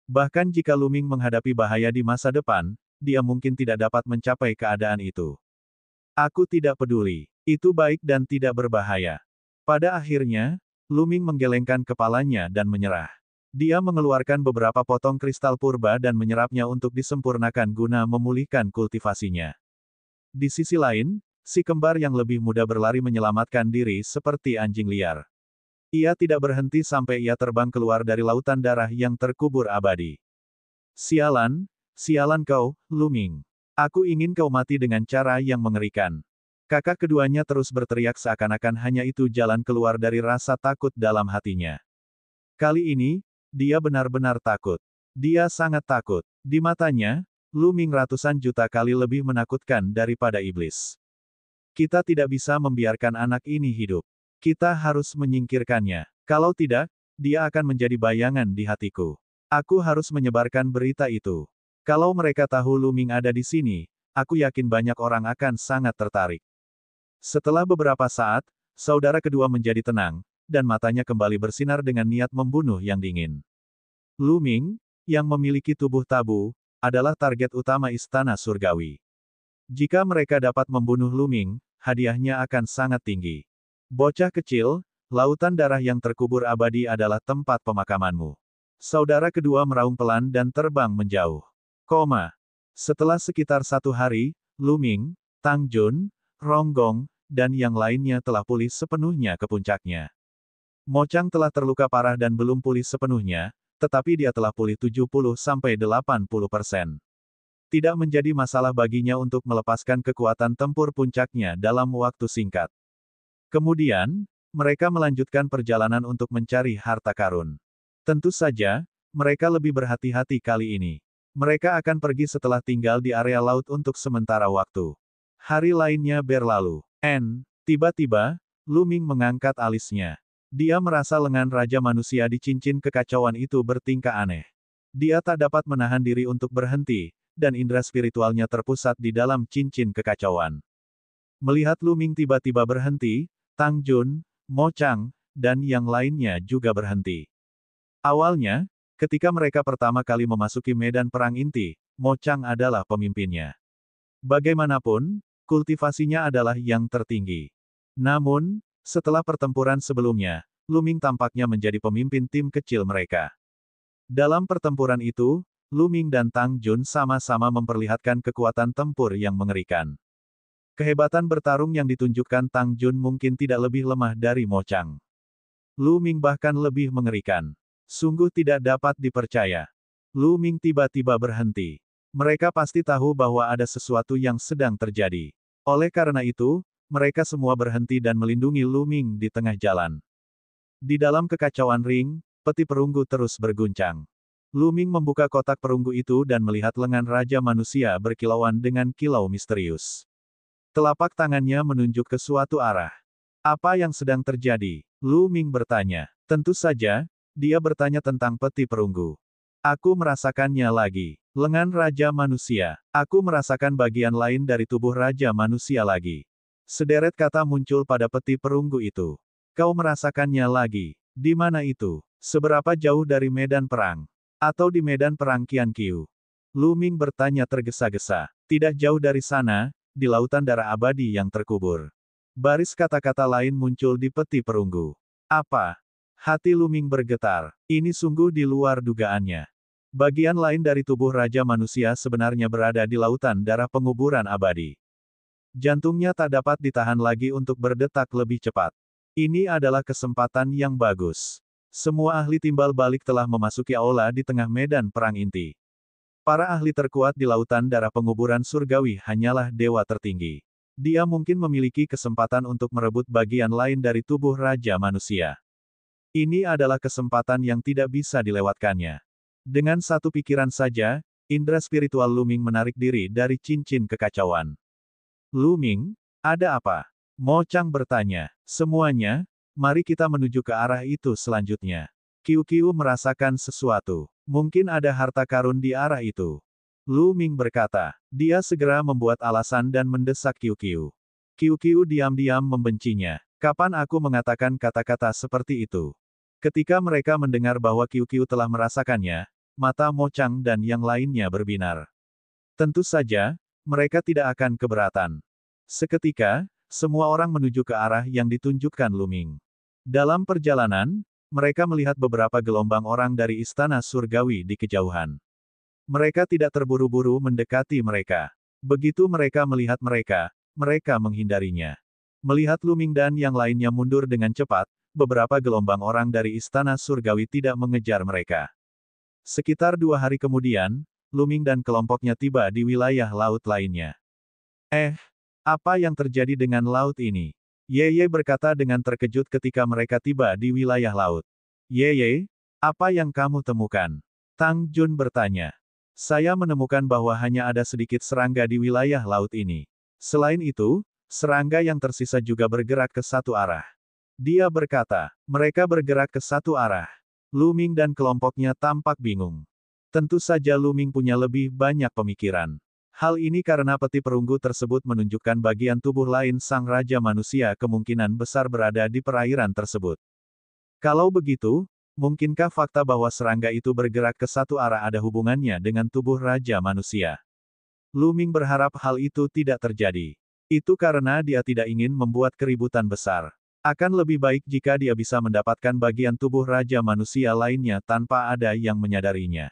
Bahkan jika Lu Ming menghadapi bahaya di masa depan, dia mungkin tidak dapat mencapai keadaan itu. Aku tidak peduli. Itu baik dan tidak berbahaya. Pada akhirnya, Lu Ming menggelengkan kepalanya dan menyerah. Dia mengeluarkan beberapa potong kristal purba dan menyerapnya untuk disempurnakan guna memulihkan kultivasinya. Di sisi lain, si kembar yang lebih muda berlari menyelamatkan diri seperti anjing liar. Ia tidak berhenti sampai ia terbang keluar dari lautan darah yang terkubur abadi. Sialan, sialan kau, Lu Ming. Aku ingin kau mati dengan cara yang mengerikan. Kakak keduanya terus berteriak seakan-akan hanya itu jalan keluar dari rasa takut dalam hatinya. Kali ini, dia benar-benar takut. Dia sangat takut. Di matanya, Lu Ming ratusan juta kali lebih menakutkan daripada iblis. Kita tidak bisa membiarkan anak ini hidup. Kita harus menyingkirkannya. Kalau tidak, dia akan menjadi bayangan di hatiku. Aku harus menyebarkan berita itu. Kalau mereka tahu Lu Ming ada di sini, aku yakin banyak orang akan sangat tertarik. Setelah beberapa saat, saudara kedua menjadi tenang, dan matanya kembali bersinar dengan niat membunuh yang dingin. Lu Ming, yang memiliki tubuh tabu, adalah target utama Istana Surgawi. Jika mereka dapat membunuh Lu Ming, hadiahnya akan sangat tinggi. Bocah kecil, lautan darah yang terkubur abadi adalah tempat pemakamanmu. Saudara kedua meraung pelan dan terbang menjauh. Setelah sekitar 1 hari, Lu Ming, Tang Jun, Rong Gong, dan yang lainnya telah pulih sepenuhnya ke puncaknya. Mo Chang telah terluka parah dan belum pulih sepenuhnya, tetapi dia telah pulih 70–80%. Tidak menjadi masalah baginya untuk melepaskan kekuatan tempur puncaknya dalam waktu singkat. Kemudian, mereka melanjutkan perjalanan untuk mencari harta karun. Tentu saja, mereka lebih berhati-hati kali ini. Mereka akan pergi setelah tinggal di area laut untuk sementara waktu. Hari lainnya berlalu. Tiba-tiba, Lu Ming mengangkat alisnya. Dia merasa lengan Raja Manusia di cincin kekacauan itu bertingkah aneh. Dia tak dapat menahan diri untuk berhenti, dan indera spiritualnya terpusat di dalam cincin kekacauan. Melihat Lu Ming tiba-tiba berhenti, Tang Jun, Mo Chang, dan yang lainnya juga berhenti. Awalnya, ketika mereka pertama kali memasuki medan perang inti, Mo Chang adalah pemimpinnya. Bagaimanapun, kultivasinya adalah yang tertinggi. Namun, setelah pertempuran sebelumnya, Lu Ming tampaknya menjadi pemimpin tim kecil mereka. Dalam pertempuran itu, Lu Ming dan Tang Jun sama-sama memperlihatkan kekuatan tempur yang mengerikan. Kehebatan bertarung yang ditunjukkan Tang Jun mungkin tidak lebih lemah dari Mo Chang. Lu Ming bahkan lebih mengerikan. Sungguh tidak dapat dipercaya. Lu Ming tiba-tiba berhenti. Mereka pasti tahu bahwa ada sesuatu yang sedang terjadi. Oleh karena itu, mereka semua berhenti dan melindungi Lu Ming di tengah jalan. Di dalam kekacauan ring, peti perunggu terus berguncang. Lu Ming membuka kotak perunggu itu dan melihat lengan Raja Manusia berkilauan dengan kilau misterius. Telapak tangannya menunjuk ke suatu arah. Apa yang sedang terjadi? Lu Ming bertanya. Tentu saja, dia bertanya tentang peti perunggu. Aku merasakannya lagi. Lengan Raja Manusia. Aku merasakan bagian lain dari tubuh Raja Manusia lagi. Sederet kata muncul pada peti perunggu itu. Kau merasakannya lagi. Di mana itu? Seberapa jauh dari medan perang? Atau di medan perang Qianqiu? Lu Ming bertanya tergesa-gesa. Tidak jauh dari sana, di lautan darah abadi yang terkubur. Baris kata-kata lain muncul di peti perunggu. Apa? Hati Lu Ming bergetar. Ini sungguh di luar dugaannya. Bagian lain dari tubuh Raja Manusia sebenarnya berada di lautan darah penguburan abadi. Jantungnya tak dapat ditahan lagi untuk berdetak lebih cepat. Ini adalah kesempatan yang bagus. Semua ahli timbal balik telah memasuki aula di tengah medan perang inti. Para ahli terkuat di lautan darah penguburan surgawi hanyalah dewa tertinggi. Dia mungkin memiliki kesempatan untuk merebut bagian lain dari tubuh Raja Manusia. Ini adalah kesempatan yang tidak bisa dilewatkannya. Dengan satu pikiran saja, indera spiritual Lu Ming menarik diri dari cincin kekacauan. Lu Ming, ada apa? Mo Chang bertanya. Semuanya, mari kita menuju ke arah itu selanjutnya. Qiu merasakan sesuatu. Mungkin ada harta karun di arah itu. Lu Ming berkata. Dia segera membuat alasan dan mendesak Qiu. Qiu diam-diam membencinya. Kapan aku mengatakan kata-kata seperti itu? Ketika mereka mendengar bahwa Qiu telah merasakannya, mata Mo Chang dan yang lainnya berbinar. Tentu saja, mereka tidak akan keberatan. Seketika, semua orang menuju ke arah yang ditunjukkan Lu Ming. Dalam perjalanan, mereka melihat beberapa gelombang orang dari Istana Surgawi di kejauhan. Mereka tidak terburu-buru mendekati mereka. Begitu mereka melihat mereka, mereka menghindarinya. Melihat Lu Ming dan yang lainnya mundur dengan cepat, beberapa gelombang orang dari Istana Surgawi tidak mengejar mereka. Sekitar 2 hari kemudian, Lu Ming dan kelompoknya tiba di wilayah laut lainnya. Apa yang terjadi dengan laut ini? Ye berkata dengan terkejut ketika mereka tiba di wilayah laut. Ye, apa yang kamu temukan? Tang Jun bertanya. Saya menemukan bahwa hanya ada sedikit serangga di wilayah laut ini. Selain itu, serangga yang tersisa juga bergerak ke satu arah. Dia berkata, mereka bergerak ke satu arah. Lu Ming dan kelompoknya tampak bingung. Tentu saja Lu Ming punya lebih banyak pemikiran. Hal ini karena peti perunggu tersebut menunjukkan bagian tubuh lain Sang Raja Manusia kemungkinan besar berada di perairan tersebut. Kalau begitu, mungkinkah fakta bahwa serangga itu bergerak ke satu arah ada hubungannya dengan tubuh Raja Manusia? Lu Ming berharap hal itu tidak terjadi. Itu karena dia tidak ingin membuat keributan besar. Akan lebih baik jika dia bisa mendapatkan bagian tubuh Raja Manusia lainnya tanpa ada yang menyadarinya.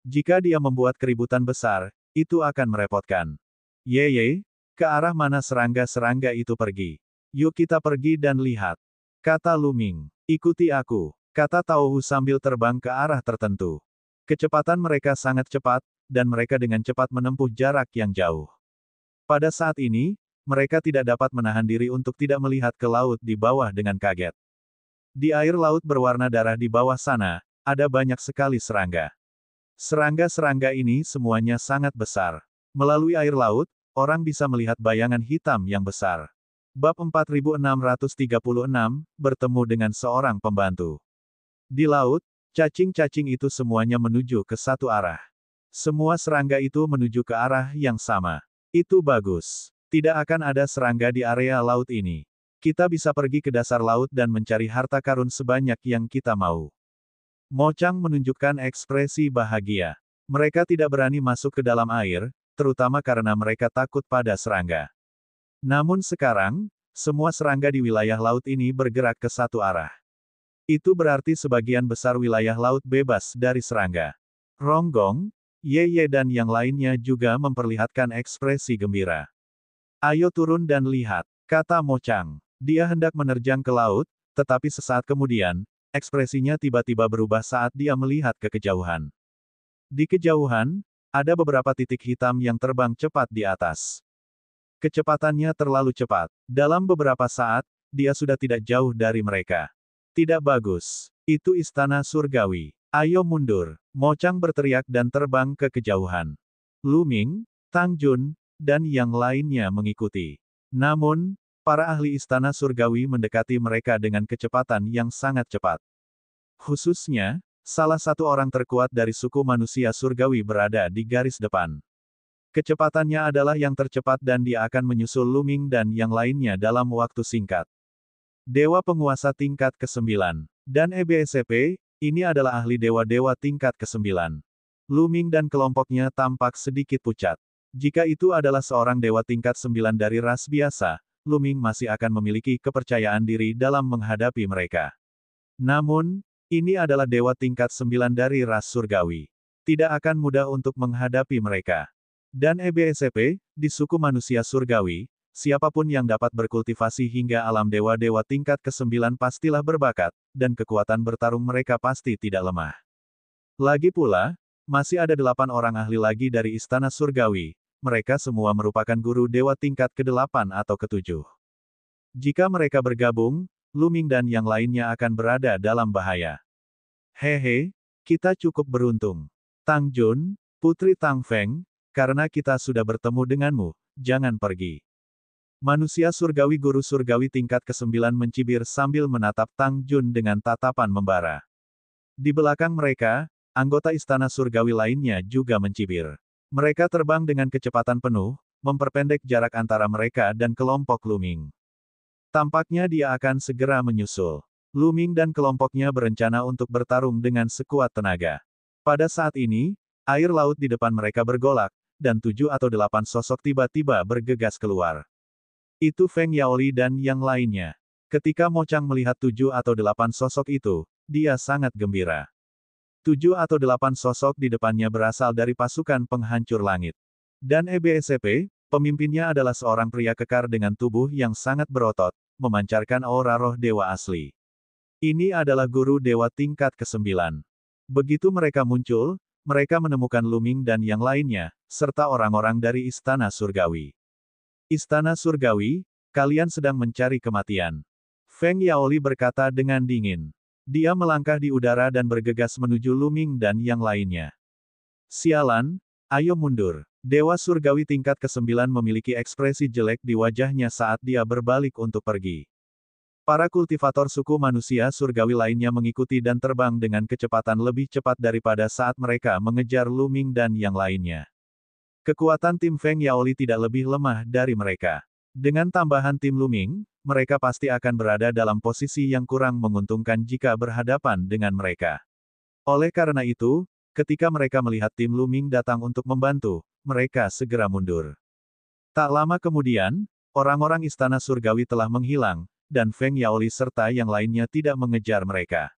Jika dia membuat keributan besar, itu akan merepotkan. Yeye, ke arah mana serangga-serangga itu pergi? Yuk kita pergi dan lihat. Kata Lu Ming. Ikuti aku, kata Tao Hu sambil terbang ke arah tertentu. Kecepatan mereka sangat cepat, dan mereka dengan cepat menempuh jarak yang jauh. Pada saat ini, mereka tidak dapat menahan diri untuk tidak melihat ke laut di bawah dengan kaget. Di air laut berwarna darah di bawah sana, ada banyak sekali serangga. Serangga-serangga ini semuanya sangat besar. Melalui air laut, orang bisa melihat bayangan hitam yang besar. Bab 4636, bertemu dengan seorang pembantu. Di laut, cacing-cacing itu semuanya menuju ke satu arah. Semua serangga itu menuju ke arah yang sama. Itu bagus. Tidak akan ada serangga di area laut ini. Kita bisa pergi ke dasar laut dan mencari harta karun sebanyak yang kita mau. Mo Chang menunjukkan ekspresi bahagia. Mereka tidak berani masuk ke dalam air, terutama karena mereka takut pada serangga. Namun sekarang, semua serangga di wilayah laut ini bergerak ke satu arah. Itu berarti sebagian besar wilayah laut bebas dari serangga. Ronggong, Yeye dan yang lainnya juga memperlihatkan ekspresi gembira. Ayo turun dan lihat, kata Mo Chang. Dia hendak menerjang ke laut, tetapi sesaat kemudian, ekspresinya tiba-tiba berubah saat dia melihat ke kejauhan. Di kejauhan, ada beberapa titik hitam yang terbang cepat di atas. Kecepatannya terlalu cepat. Dalam beberapa saat, dia sudah tidak jauh dari mereka. Tidak bagus. Itu istana surgawi. Ayo mundur. Mo Chang berteriak dan terbang ke kejauhan. Lu Ming, Tang Jun, dan yang lainnya mengikuti. Namun, para ahli istana surgawi mendekati mereka dengan kecepatan yang sangat cepat. Khususnya, salah satu orang terkuat dari suku manusia surgawi berada di garis depan. Kecepatannya adalah yang tercepat dan dia akan menyusul Lu Ming dan yang lainnya dalam waktu singkat. Dewa penguasa tingkat ke-9. Dan EBSP, ini adalah ahli dewa-dewa tingkat ke-9. Lu Ming dan kelompoknya tampak sedikit pucat. Jika itu adalah seorang dewa tingkat 9 dari ras biasa, Lu Ming masih akan memiliki kepercayaan diri dalam menghadapi mereka. Namun, ini adalah dewa tingkat 9 dari ras surgawi. Tidak akan mudah untuk menghadapi mereka. Dan EBSP, di suku manusia surgawi, siapapun yang dapat berkultivasi hingga alam dewa-dewa tingkat ke-9 pastilah berbakat, dan kekuatan bertarung mereka pasti tidak lemah. Lagi pula, masih ada 8 orang ahli lagi dari istana surgawi, mereka semua merupakan guru dewa tingkat ke-8 atau ke-7. Jika mereka bergabung, Lu Ming dan yang lainnya akan berada dalam bahaya. Hehe, kita cukup beruntung. Tang Jun, Putri Tang Feng, karena kita sudah bertemu denganmu, jangan pergi. Manusia surgawi guru surgawi tingkat ke-9 mencibir sambil menatap Tang Jun dengan tatapan membara. Di belakang mereka, anggota istana surgawi lainnya juga mencibir. Mereka terbang dengan kecepatan penuh, memperpendek jarak antara mereka dan kelompok Lu Ming. Tampaknya dia akan segera menyusul. Lu Ming dan kelompoknya berencana untuk bertarung dengan sekuat tenaga. Pada saat ini, air laut di depan mereka bergolak, dan 7 atau 8 sosok tiba-tiba bergegas keluar. Itu Feng Yaoli dan yang lainnya. Ketika Mo Chang melihat 7 atau 8 sosok itu, dia sangat gembira. 7 atau 8 sosok di depannya berasal dari pasukan penghancur langit. Dan EBSP, pemimpinnya adalah seorang pria kekar dengan tubuh yang sangat berotot, memancarkan aura roh dewa asli. Ini adalah guru dewa tingkat ke-9. Begitu mereka muncul, mereka menemukan Lu Ming dan yang lainnya, serta orang-orang dari Istana Surgawi. Istana Surgawi, kalian sedang mencari kematian. Feng Yaoli berkata dengan dingin. Dia melangkah di udara dan bergegas menuju Lu Ming dan yang lainnya. Sialan, ayo mundur. Dewa Surgawi tingkat ke-9 memiliki ekspresi jelek di wajahnya saat dia berbalik untuk pergi. Para kultivator suku manusia surgawi lainnya mengikuti dan terbang dengan kecepatan lebih cepat daripada saat mereka mengejar Lu Ming dan yang lainnya. Kekuatan tim Feng Yaoli tidak lebih lemah dari mereka. Dengan tambahan tim Luming, mereka pasti akan berada dalam posisi yang kurang menguntungkan jika berhadapan dengan mereka. Oleh karena itu, ketika mereka melihat tim Luming datang untuk membantu, mereka segera mundur. Tak lama kemudian, orang-orang Istana Surgawi telah menghilang, dan Feng Yaoli serta yang lainnya tidak mengejar mereka.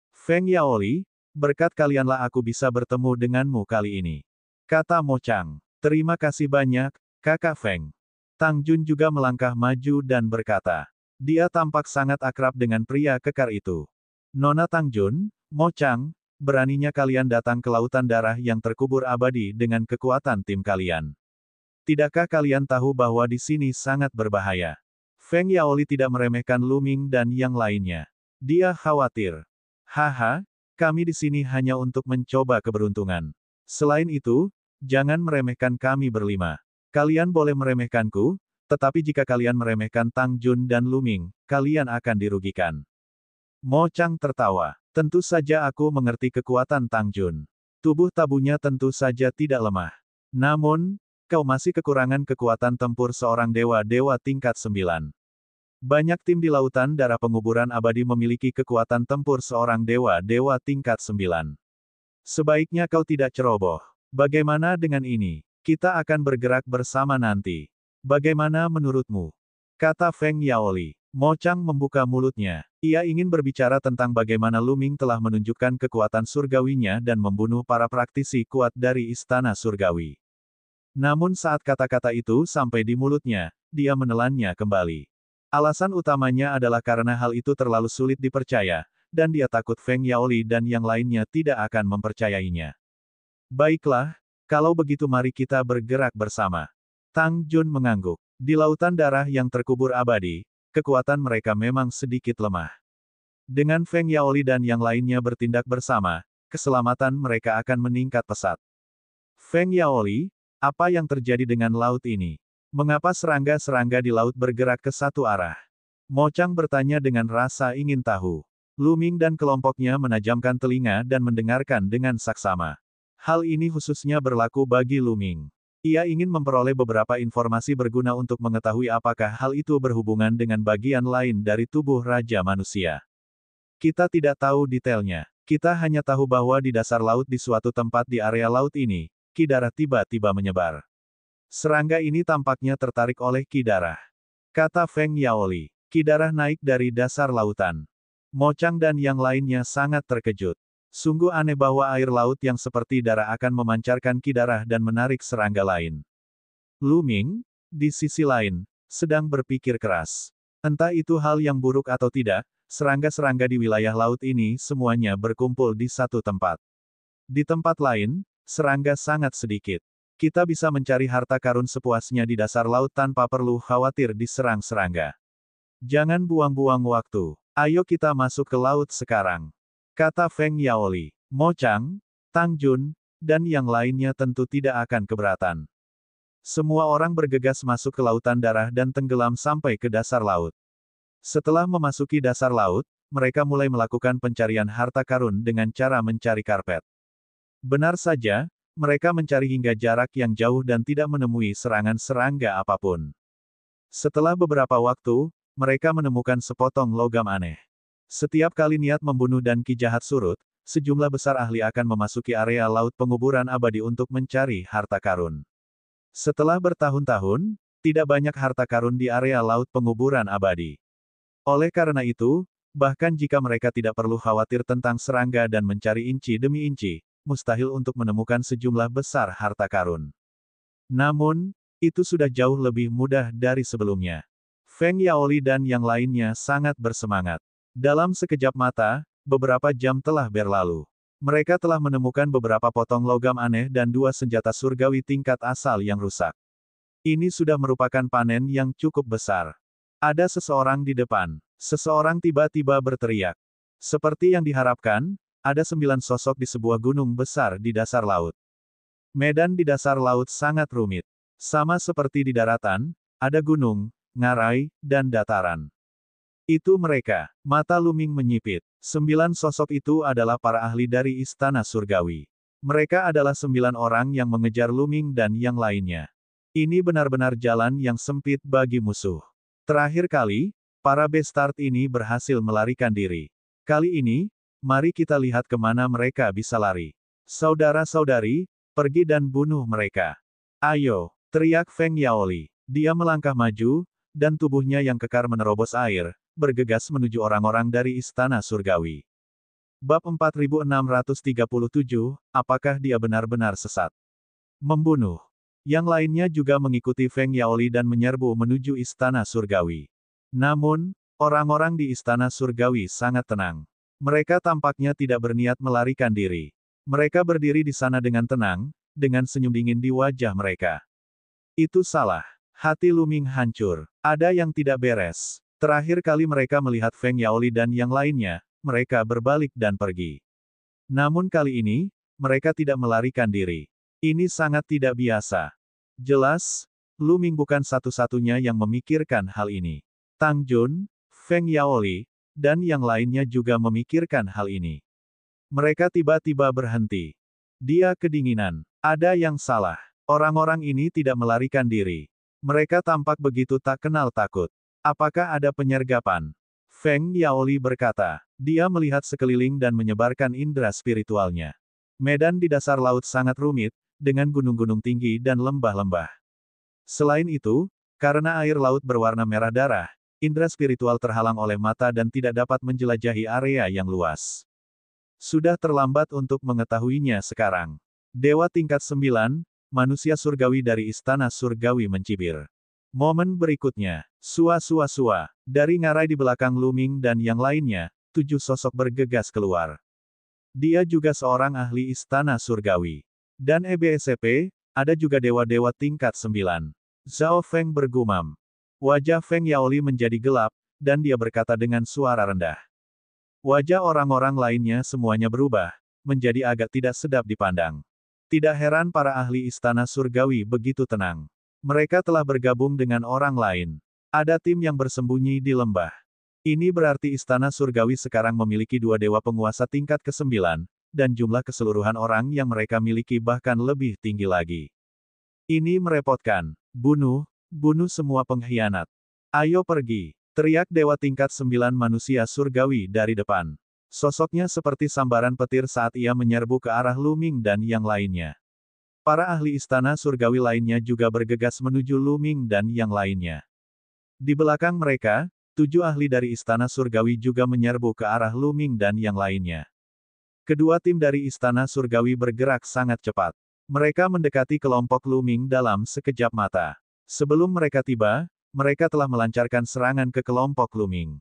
Feng Yaoli, berkat kalianlah aku bisa bertemu denganmu kali ini. Kata Mo Chang. Terima kasih banyak, Kakak Feng. Tang Jun juga melangkah maju dan berkata. Dia tampak sangat akrab dengan pria kekar itu. Nona Tang Jun, Mo Chang, beraninya kalian datang ke lautan darah yang terkubur abadi dengan kekuatan tim kalian. Tidakkah kalian tahu bahwa di sini sangat berbahaya? Feng Yaoli tidak meremehkan Luming dan yang lainnya. Dia khawatir. Haha, kami di sini hanya untuk mencoba keberuntungan. Selain itu, jangan meremehkan kami berlima. Kalian boleh meremehkanku, tetapi jika kalian meremehkan Tang Jun dan Luming, kalian akan dirugikan. Mo Chang tertawa. Tentu saja aku mengerti kekuatan Tang Jun. Tubuh tabunya tentu saja tidak lemah. Namun, kau masih kekurangan kekuatan tempur seorang dewa-dewa tingkat 9. Banyak tim di lautan darah penguburan abadi memiliki kekuatan tempur seorang dewa-dewa tingkat 9. Sebaiknya kau tidak ceroboh. Bagaimana dengan ini? Kita akan bergerak bersama nanti. Bagaimana menurutmu? Kata Feng Yaoli. Mo Chang membuka mulutnya. Ia ingin berbicara tentang bagaimana Luming telah menunjukkan kekuatan surgawinya dan membunuh para praktisi kuat dari Istana Surgawi. Namun saat kata-kata itu sampai di mulutnya, dia menelannya kembali. Alasan utamanya adalah karena hal itu terlalu sulit dipercaya, dan dia takut Feng Yaoli dan yang lainnya tidak akan mempercayainya. Baiklah, kalau begitu mari kita bergerak bersama. Tang Jun mengangguk. Di lautan darah yang terkubur abadi, kekuatan mereka memang sedikit lemah. Dengan Feng Yaoli dan yang lainnya bertindak bersama, keselamatan mereka akan meningkat pesat. Feng Yaoli, apa yang terjadi dengan laut ini? Mengapa serangga-serangga di laut bergerak ke satu arah? Mo Chang bertanya dengan rasa ingin tahu. Luming dan kelompoknya menajamkan telinga dan mendengarkan dengan saksama. Hal ini khususnya berlaku bagi Luming. Ia ingin memperoleh beberapa informasi berguna untuk mengetahui apakah hal itu berhubungan dengan bagian lain dari tubuh Raja Manusia. Kita tidak tahu detailnya. Kita hanya tahu bahwa di dasar laut di suatu tempat di area laut ini, ki darah tiba-tiba menyebar. Serangga ini tampaknya tertarik oleh ki darah. Kata Feng Yaoli. Ki darah naik dari dasar lautan. Mo Chang dan yang lainnya sangat terkejut. Sungguh aneh bahwa air laut yang seperti darah akan memancarkan ki darah dan menarik serangga lain. Luming, di sisi lain, sedang berpikir keras. Entah itu hal yang buruk atau tidak, serangga-serangga di wilayah laut ini semuanya berkumpul di satu tempat. Di tempat lain, serangga sangat sedikit. Kita bisa mencari harta karun sepuasnya di dasar laut tanpa perlu khawatir diserang serangga. Jangan buang-buang waktu. Ayo kita masuk ke laut sekarang. Kata Feng Yaoli. Mo Chang, Tang Jun, dan yang lainnya tentu tidak akan keberatan. Semua orang bergegas masuk ke lautan darah dan tenggelam sampai ke dasar laut. Setelah memasuki dasar laut, mereka mulai melakukan pencarian harta karun dengan cara mencari karpet. Benar saja, mereka mencari hingga jarak yang jauh dan tidak menemui serangan serangga apapun. Setelah beberapa waktu, mereka menemukan sepotong logam aneh. Setiap kali niat membunuh dan ki jahat surut, sejumlah besar ahli akan memasuki area laut penguburan abadi untuk mencari harta karun. Setelah bertahun-tahun, tidak banyak harta karun di area laut penguburan abadi. Oleh karena itu, bahkan jika mereka tidak perlu khawatir tentang serangga dan mencari inci demi inci, mustahil untuk menemukan sejumlah besar harta karun. Namun, itu sudah jauh lebih mudah dari sebelumnya. Feng Yaoli dan yang lainnya sangat bersemangat. Dalam sekejap mata, beberapa jam telah berlalu. Mereka telah menemukan beberapa potong logam aneh dan 2 senjata surgawi tingkat asal yang rusak. Ini sudah merupakan panen yang cukup besar. Ada seseorang di depan. Seseorang tiba-tiba berteriak. Seperti yang diharapkan, ada 9 sosok di sebuah gunung besar di dasar laut. Medan di dasar laut sangat rumit. Sama seperti di daratan, ada gunung, ngarai, dan dataran. Itu mereka. Mata Luming menyipit. 9 sosok itu adalah para ahli dari Istana Surgawi. Mereka adalah 9 orang yang mengejar Luming dan yang lainnya. Ini benar-benar jalan yang sempit bagi musuh. Terakhir kali, para Bastard ini berhasil melarikan diri. Kali ini, mari kita lihat kemana mereka bisa lari. Saudara-saudari, pergi dan bunuh mereka. Ayo, teriak Feng Yaoli. Dia melangkah maju, dan tubuhnya yang kekar menerobos air, bergegas menuju orang-orang dari Istana Surgawi. Bab 4637, apakah dia benar-benar sesat? Membunuh. Yang lainnya juga mengikuti Feng Yaoli dan menyerbu menuju Istana Surgawi. Namun, orang-orang di Istana Surgawi sangat tenang. Mereka tampaknya tidak berniat melarikan diri. Mereka berdiri di sana dengan tenang, dengan senyum dingin di wajah mereka. Itu salah. Hati Lu Ming hancur. Ada yang tidak beres. Terakhir kali mereka melihat Feng Yaoli dan yang lainnya, mereka berbalik dan pergi. Namun kali ini, mereka tidak melarikan diri. Ini sangat tidak biasa. Jelas, Lu Ming bukan satu-satunya yang memikirkan hal ini. Tang Jun, Feng Yaoli, dan yang lainnya juga memikirkan hal ini. Mereka tiba-tiba berhenti. Dia kedinginan. Ada yang salah. Orang-orang ini tidak melarikan diri. Mereka tampak begitu tak kenal takut. Apakah ada penyergapan? Feng Yaoli berkata. Dia melihat sekeliling dan menyebarkan indera spiritualnya. Medan di dasar laut sangat rumit, dengan gunung-gunung tinggi dan lembah-lembah. Selain itu, karena air laut berwarna merah darah, indera spiritual terhalang oleh mata dan tidak dapat menjelajahi area yang luas. Sudah terlambat untuk mengetahuinya sekarang. Dewa tingkat 9, manusia surgawi dari Istana Surgawi mencibir. Momen berikutnya, sua-sua-sua, dari ngarai di belakang Lu Ming dan yang lainnya, 7 sosok bergegas keluar. Dia juga seorang ahli Istana Surgawi. Dan EBSCP, ada juga dewa-dewa tingkat 9. Zhao Feng bergumam. Wajah Feng Yaoli menjadi gelap, dan dia berkata dengan suara rendah. Wajah orang-orang lainnya semuanya berubah, menjadi agak tidak sedap dipandang. Tidak heran para ahli Istana Surgawi begitu tenang. Mereka telah bergabung dengan orang lain. Ada tim yang bersembunyi di lembah. Ini berarti Istana Surgawi sekarang memiliki 2 dewa penguasa tingkat ke-9, dan jumlah keseluruhan orang yang mereka miliki bahkan lebih tinggi lagi. Ini merepotkan. Bunuh semua pengkhianat. Ayo pergi, teriak dewa tingkat 9 manusia surgawi dari depan. Sosoknya seperti sambaran petir saat ia menyerbu ke arah Lu Ming dan yang lainnya. Para ahli Istana Surgawi lainnya juga bergegas menuju Lu Ming dan yang lainnya. Di belakang mereka, 7 ahli dari Istana Surgawi juga menyerbu ke arah Lu Ming dan yang lainnya. Kedua tim dari Istana Surgawi bergerak sangat cepat. Mereka mendekati kelompok Lu Ming dalam sekejap mata. Sebelum mereka tiba, mereka telah melancarkan serangan ke kelompok Lu Ming.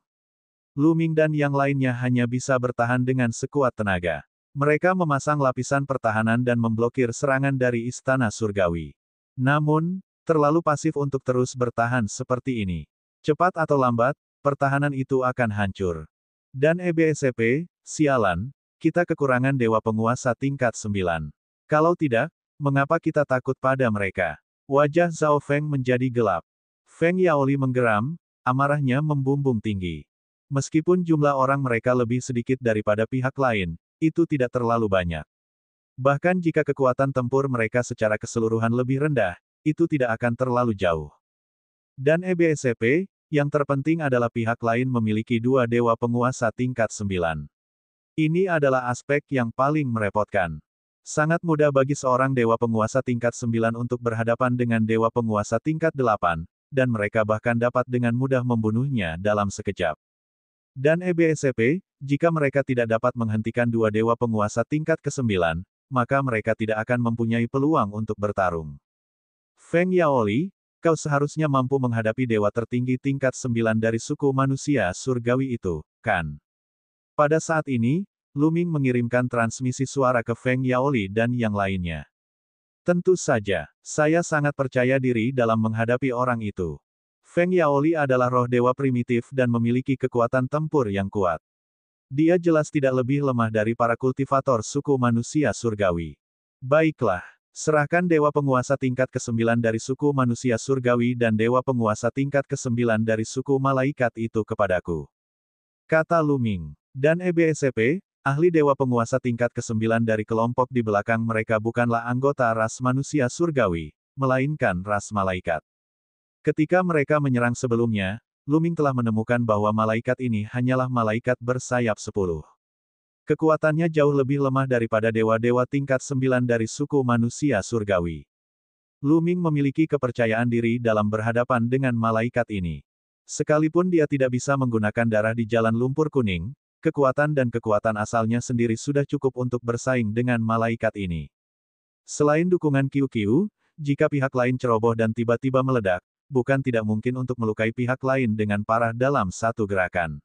Lu Ming dan yang lainnya hanya bisa bertahan dengan sekuat tenaga. Mereka memasang lapisan pertahanan dan memblokir serangan dari Istana Surgawi. Namun, terlalu pasif untuk terus bertahan seperti ini. Cepat atau lambat, pertahanan itu akan hancur. Dan EBSCP, sialan, kita kekurangan dewa penguasa tingkat 9. Kalau tidak, mengapa kita takut pada mereka? Wajah Zhao Feng menjadi gelap. Feng Yaoli menggeram, amarahnya membumbung tinggi. Meskipun jumlah orang mereka lebih sedikit daripada pihak lain, itu tidak terlalu banyak. Bahkan jika kekuatan tempur mereka secara keseluruhan lebih rendah, itu tidak akan terlalu jauh. Dan EBSCP, yang terpenting adalah pihak lain memiliki 2 dewa penguasa tingkat 9. Ini adalah aspek yang paling merepotkan. Sangat mudah bagi seorang dewa penguasa tingkat 9 untuk berhadapan dengan dewa penguasa tingkat 8, dan mereka bahkan dapat dengan mudah membunuhnya dalam sekejap. Dan EBSCP, jika mereka tidak dapat menghentikan 2 dewa penguasa tingkat ke-9, maka mereka tidak akan mempunyai peluang untuk bertarung. Feng Yaoli, kau seharusnya mampu menghadapi dewa tertinggi tingkat 9 dari suku manusia surgawi itu, kan? Pada saat ini, Lu Ming mengirimkan transmisi suara ke Feng Yaoli dan yang lainnya. Tentu saja, saya sangat percaya diri dalam menghadapi orang itu. Feng Yaoli adalah roh dewa primitif dan memiliki kekuatan tempur yang kuat. Dia jelas tidak lebih lemah dari para kultivator suku manusia surgawi. Baiklah, serahkan dewa penguasa tingkat ke-9 dari suku manusia surgawi dan dewa penguasa tingkat ke-9 dari suku malaikat itu kepadaku. Kata Lu Ming. Dan EBSCP, ahli dewa penguasa tingkat ke-9 dari kelompok di belakang mereka bukanlah anggota ras manusia surgawi, melainkan ras malaikat. Ketika mereka menyerang sebelumnya, Lu Ming telah menemukan bahwa malaikat ini hanyalah malaikat bersayap 10. Kekuatannya jauh lebih lemah daripada dewa-dewa tingkat 9 dari suku manusia surgawi. Lu Ming memiliki kepercayaan diri dalam berhadapan dengan malaikat ini. Sekalipun dia tidak bisa menggunakan darah di jalan lumpur kuning, kekuatan dan kekuatan asalnya sendiri sudah cukup untuk bersaing dengan malaikat ini. Selain dukungan QQ, jika pihak lain ceroboh dan tiba-tiba meledak, bukan tidak mungkin untuk melukai pihak lain dengan parah dalam satu gerakan.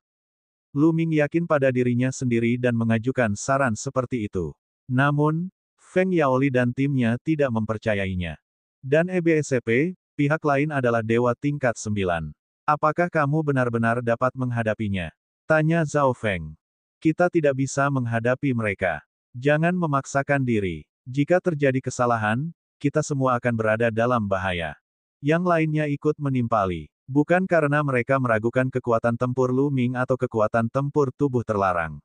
Lu Ming yakin pada dirinya sendiri dan mengajukan saran seperti itu. Namun, Feng Yaoli dan timnya tidak mempercayainya. Dan EBSCP, pihak lain adalah dewa tingkat 9. Apakah kamu benar-benar dapat menghadapinya? Tanya Zhao Feng. Kita tidak bisa menghadapi mereka. Jangan memaksakan diri. Jika terjadi kesalahan, kita semua akan berada dalam bahaya. Yang lainnya ikut menimpali. Bukan karena mereka meragukan kekuatan tempur Lu Ming atau kekuatan tempur tubuh terlarang.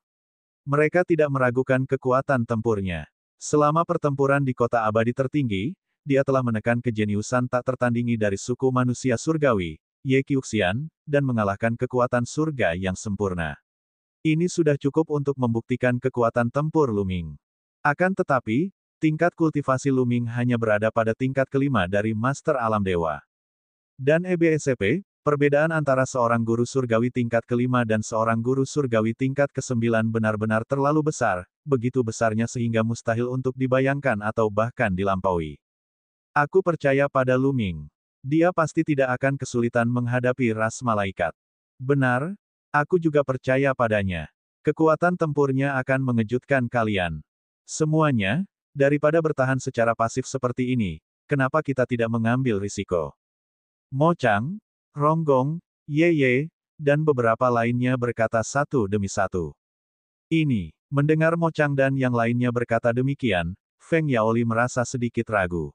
Mereka tidak meragukan kekuatan tempurnya. Selama pertempuran di kota abadi tertinggi, dia telah menekan kejeniusan tak tertandingi dari suku manusia surgawi, Ye Qiuxian, dan mengalahkan kekuatan surga yang sempurna. Ini sudah cukup untuk membuktikan kekuatan tempur Lu Ming. Akan tetapi, tingkat kultivasi Lu Ming hanya berada pada tingkat kelima dari Master Alam Dewa. Dan EBSCP, perbedaan antara seorang guru surgawi tingkat kelima dan seorang guru surgawi tingkat ke-9 benar-benar terlalu besar, begitu besarnya sehingga mustahil untuk dibayangkan atau bahkan dilampaui. Aku percaya pada Lu Ming. Dia pasti tidak akan kesulitan menghadapi ras malaikat. Benar, aku juga percaya padanya. Kekuatan tempurnya akan mengejutkan kalian. Semuanya, daripada bertahan secara pasif seperti ini, kenapa kita tidak mengambil risiko? Mo Chang, Ronggong, Ye, dan beberapa lainnya berkata satu demi satu. Ini, mendengar Mo Chang dan yang lainnya berkata demikian, Feng Yaoli merasa sedikit ragu.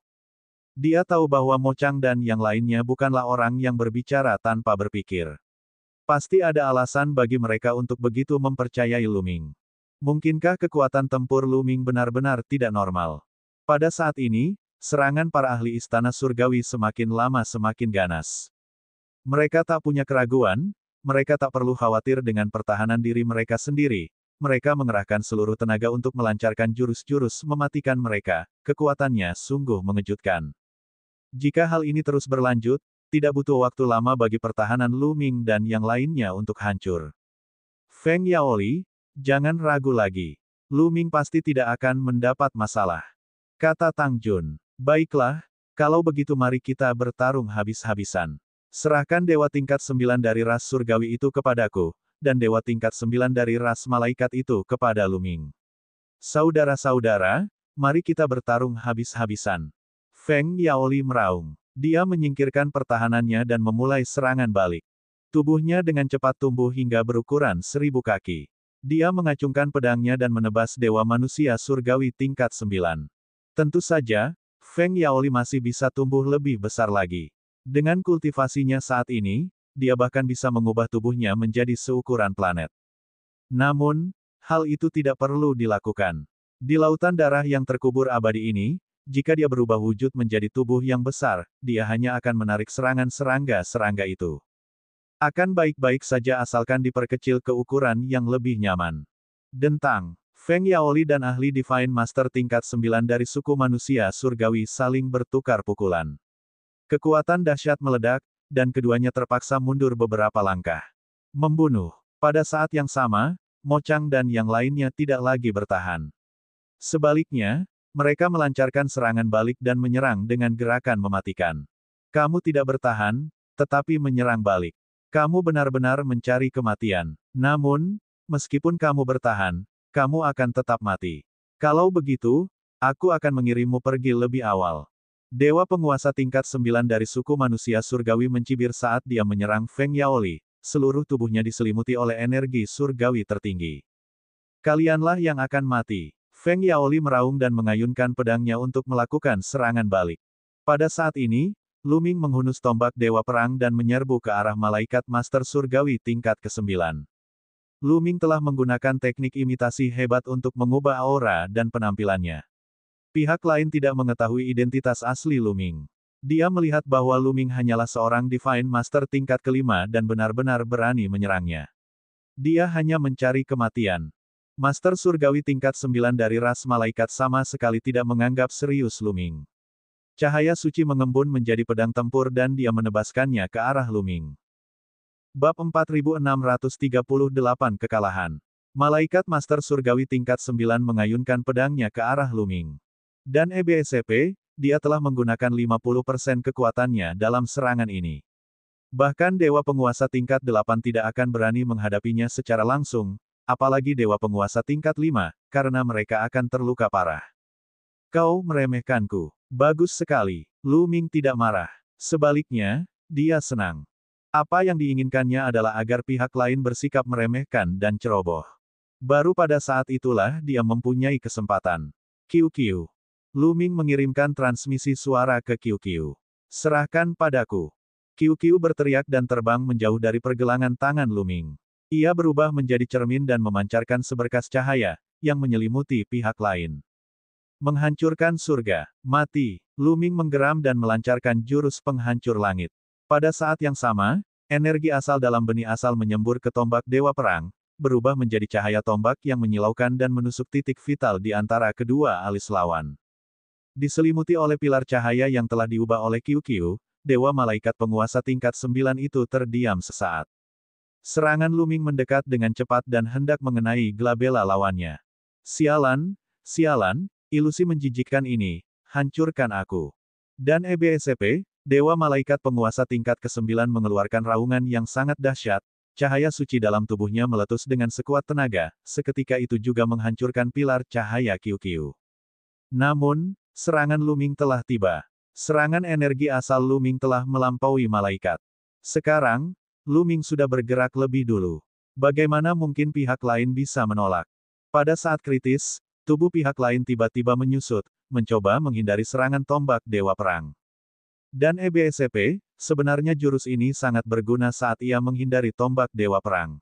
Dia tahu bahwa Mo Chang dan yang lainnya bukanlah orang yang berbicara tanpa berpikir. Pasti ada alasan bagi mereka untuk begitu mempercayai Lu Ming. Mungkinkah kekuatan tempur Lu Ming benar-benar tidak normal? Pada saat ini, serangan para ahli istana surgawi semakin lama semakin ganas. Mereka tak punya keraguan, mereka tak perlu khawatir dengan pertahanan diri mereka sendiri, mereka mengerahkan seluruh tenaga untuk melancarkan jurus-jurus mematikan mereka, kekuatannya sungguh mengejutkan. Jika hal ini terus berlanjut, tidak butuh waktu lama bagi pertahanan Lu Ming dan yang lainnya untuk hancur. Feng Yaoli, jangan ragu lagi. Lu Ming pasti tidak akan mendapat masalah. Kata Tang Jun. Baiklah, kalau begitu mari kita bertarung habis-habisan. Serahkan dewa tingkat 9 dari ras surgawi itu kepadaku, dan dewa tingkat 9 dari ras malaikat itu kepada Lu Ming. Saudara-saudara, mari kita bertarung habis-habisan. Feng Yaoli meraung. Dia menyingkirkan pertahanannya dan memulai serangan balik. Tubuhnya dengan cepat tumbuh hingga berukuran 1000 kaki. Dia mengacungkan pedangnya dan menebas dewa manusia surgawi tingkat 9. Tentu saja, Feng Yaoli masih bisa tumbuh lebih besar lagi. Dengan kultivasinya saat ini, dia bahkan bisa mengubah tubuhnya menjadi seukuran planet. Namun, hal itu tidak perlu dilakukan. Di lautan darah yang terkubur abadi ini, jika dia berubah wujud menjadi tubuh yang besar, dia hanya akan menarik serangan serangga-serangga itu. Akan baik-baik saja asalkan diperkecil ke ukuran yang lebih nyaman. Dentang. Feng Yaoli dan ahli Divine Master tingkat 9 dari suku manusia surgawi saling bertukar pukulan. Kekuatan dahsyat meledak, dan keduanya terpaksa mundur beberapa langkah. Membunuh. Pada saat yang sama, Mo Chang dan yang lainnya tidak lagi bertahan. Sebaliknya, mereka melancarkan serangan balik dan menyerang dengan gerakan mematikan. Kamu tidak bertahan, tetapi menyerang balik. Kamu benar-benar mencari kematian. Namun, meskipun kamu bertahan, kamu akan tetap mati. Kalau begitu, aku akan mengirimmu pergi lebih awal. Dewa penguasa tingkat 9 dari suku manusia surgawi mencibir saat dia menyerang Feng Yaoli, seluruh tubuhnya diselimuti oleh energi surgawi tertinggi. Kalianlah yang akan mati. Feng Yaoli meraung dan mengayunkan pedangnya untuk melakukan serangan balik. Pada saat ini, Lu Ming menghunus tombak dewa perang dan menyerbu ke arah malaikat master surgawi tingkat ke-9. Lu Ming telah menggunakan teknik imitasi hebat untuk mengubah aura dan penampilannya. Pihak lain tidak mengetahui identitas asli Lu Ming. Dia melihat bahwa Luming hanyalah seorang Divine Master tingkat kelima dan benar-benar berani menyerangnya. Dia hanya mencari kematian. Master Surgawi tingkat 9 dari ras malaikat sama sekali tidak menganggap serius Luming. Cahaya suci mengembun menjadi pedang tempur dan dia menebaskannya ke arah Luming. Bab 4638 Kekalahan. Malaikat Master Surgawi tingkat 9 mengayunkan pedangnya ke arah Luming. Dan EBSCP, dia telah menggunakan 50% kekuatannya dalam serangan ini. Bahkan Dewa Penguasa tingkat 8 tidak akan berani menghadapinya secara langsung, apalagi Dewa Penguasa tingkat 5, karena mereka akan terluka parah. Kau meremehkanku. Bagus sekali. Luming tidak marah. Sebaliknya, dia senang. Apa yang diinginkannya adalah agar pihak lain bersikap meremehkan dan ceroboh. Baru pada saat itulah dia mempunyai kesempatan. QQ. Luming mengirimkan transmisi suara ke QQ. Serahkan padaku. QQ berteriak dan terbang menjauh dari pergelangan tangan Luming. Ia berubah menjadi cermin dan memancarkan seberkas cahaya, yang menyelimuti pihak lain. Menghancurkan surga. Mati. Luming menggeram dan melancarkan jurus penghancur langit. Pada saat yang sama, energi asal dalam benih asal menyembur ke tombak Dewa Perang, berubah menjadi cahaya tombak yang menyilaukan dan menusuk titik vital di antara kedua alis lawan. Diselimuti oleh pilar cahaya yang telah diubah oleh QQ, Dewa Malaikat Penguasa tingkat 9 itu terdiam sesaat. Serangan Luming mendekat dengan cepat dan hendak mengenai Glabella lawannya. Sialan, sialan, ilusi menjijikkan ini, hancurkan aku. Dan EBSCP, Dewa Malaikat Penguasa tingkat ke-9 mengeluarkan raungan yang sangat dahsyat, cahaya suci dalam tubuhnya meletus dengan sekuat tenaga, seketika itu juga menghancurkan pilar cahaya QQ. Namun, serangan Luming telah tiba. Serangan energi asal Luming telah melampaui malaikat. Sekarang, Luming sudah bergerak lebih dulu. Bagaimana mungkin pihak lain bisa menolak? Pada saat kritis, tubuh pihak lain tiba-tiba menyusut, mencoba menghindari serangan tombak Dewa Perang. Dan EBSCP, sebenarnya jurus ini sangat berguna saat ia menghindari tombak Dewa Perang.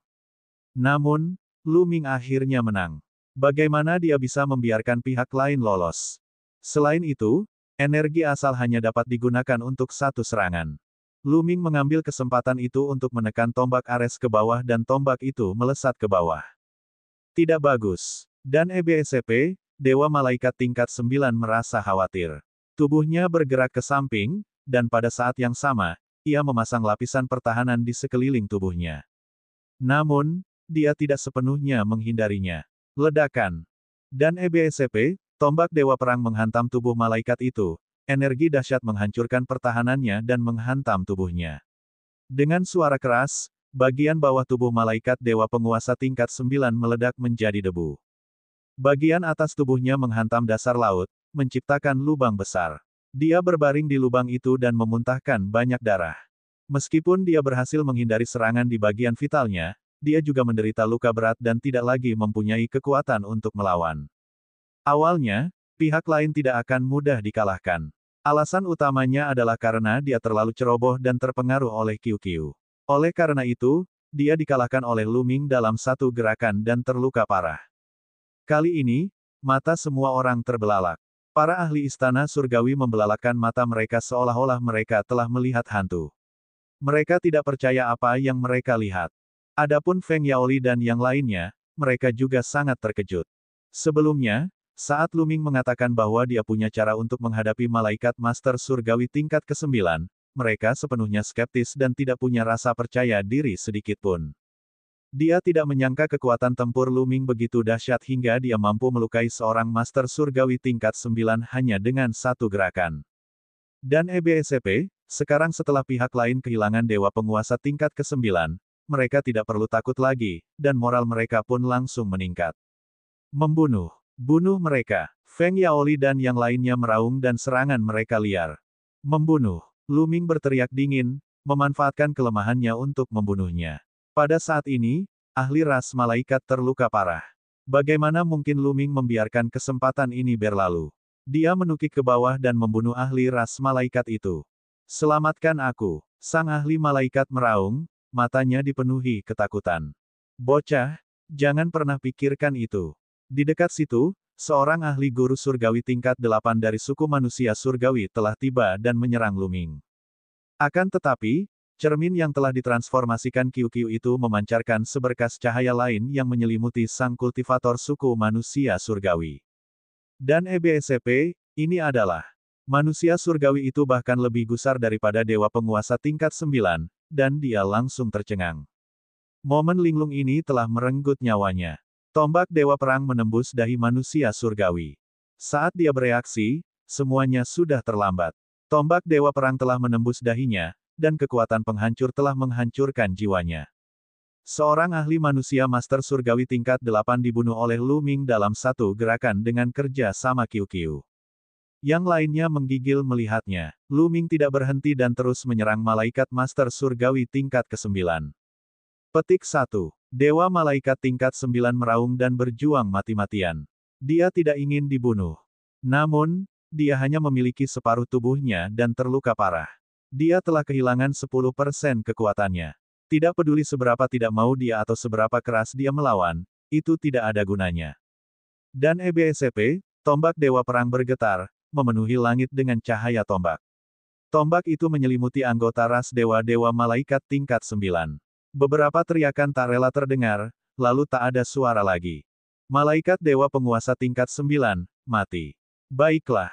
Namun, Luming akhirnya menang. Bagaimana dia bisa membiarkan pihak lain lolos? Selain itu, energi asal hanya dapat digunakan untuk satu serangan. Luming mengambil kesempatan itu untuk menekan tombak Ares ke bawah dan tombak itu melesat ke bawah. Tidak bagus. Dan EBSCP, Dewa Malaikat tingkat 9 merasa khawatir. Tubuhnya bergerak ke samping, dan pada saat yang sama, ia memasang lapisan pertahanan di sekeliling tubuhnya. Namun, dia tidak sepenuhnya menghindarinya. Ledakan. Dan EBSCP, tombak Dewa Perang menghantam tubuh malaikat itu, energi dahsyat menghancurkan pertahanannya dan menghantam tubuhnya. Dengan suara keras, bagian bawah tubuh malaikat Dewa Penguasa tingkat 9 meledak menjadi debu. Bagian atas tubuhnya menghantam dasar laut, menciptakan lubang besar. Dia berbaring di lubang itu dan memuntahkan banyak darah. Meskipun dia berhasil menghindari serangan di bagian vitalnya, dia juga menderita luka berat dan tidak lagi mempunyai kekuatan untuk melawan. Awalnya, pihak lain tidak akan mudah dikalahkan. Alasan utamanya adalah karena dia terlalu ceroboh dan terpengaruh oleh QQ. Oleh karena itu, dia dikalahkan oleh Luming dalam satu gerakan dan terluka parah. Kali ini, mata semua orang terbelalak. Para ahli istana surgawi membelalakkan mata mereka seolah-olah mereka telah melihat hantu. Mereka tidak percaya apa yang mereka lihat. Adapun Feng Yaoli dan yang lainnya, mereka juga sangat terkejut. Sebelumnya, saat Luming mengatakan bahwa dia punya cara untuk menghadapi malaikat Master Surgawi tingkat ke-9, mereka sepenuhnya skeptis dan tidak punya rasa percaya diri sedikitpun. Dia tidak menyangka kekuatan tempur Luming begitu dahsyat hingga dia mampu melukai seorang Master Surgawi tingkat 9 hanya dengan satu gerakan. Dan EBSCP, sekarang setelah pihak lain kehilangan Dewa Penguasa tingkat ke-9, mereka tidak perlu takut lagi, dan moral mereka pun langsung meningkat. Membunuh. Bunuh mereka. Feng Yaoli dan yang lainnya meraung dan serangan mereka liar. Membunuh. Luming berteriak dingin, memanfaatkan kelemahannya untuk membunuhnya. Pada saat ini, ahli ras malaikat terluka parah. Bagaimana mungkin Luming membiarkan kesempatan ini berlalu? Dia menukik ke bawah dan membunuh ahli ras malaikat itu. Selamatkan aku. Sang ahli malaikat meraung, matanya dipenuhi ketakutan. Bocah, jangan pernah pikirkan itu. Di dekat situ, Seorang ahli guru surgawi tingkat 8 dari suku manusia surgawi telah tiba dan menyerang Lu Ming. Akan tetapi, cermin yang telah ditransformasikan Qiu itu memancarkan seberkas cahaya lain yang menyelimuti sang kultivator suku manusia surgawi. Dan EBSP, ini adalah manusia surgawi itu bahkan lebih gusar daripada dewa penguasa tingkat 9, dan dia langsung tercengang. Momen linglung ini telah merenggut nyawanya. Tombak Dewa Perang menembus dahi manusia surgawi. Saat dia bereaksi, semuanya sudah terlambat. Tombak Dewa Perang telah menembus dahinya, dan kekuatan penghancur telah menghancurkan jiwanya. Seorang ahli manusia master surgawi tingkat 8 dibunuh oleh Lu Ming dalam satu gerakan dengan kerja sama Qiu. Yang lainnya menggigil melihatnya. Lu Ming tidak berhenti dan terus menyerang malaikat master surgawi tingkat ke-9. Petik 1. Dewa malaikat tingkat 9 meraung dan berjuang mati-matian. Dia tidak ingin dibunuh. Namun, dia hanya memiliki separuh tubuhnya dan terluka parah. Dia telah kehilangan 10% kekuatannya. Tidak peduli seberapa tidak mau dia atau seberapa keras dia melawan, itu tidak ada gunanya. Dan EBSP, tombak Dewa Perang bergetar, memenuhi langit dengan cahaya tombak. Tombak itu menyelimuti anggota ras dewa-dewa malaikat tingkat 9. Beberapa teriakan tak rela terdengar, lalu tak ada suara lagi. Malaikat dewa penguasa tingkat 9, mati. Baiklah.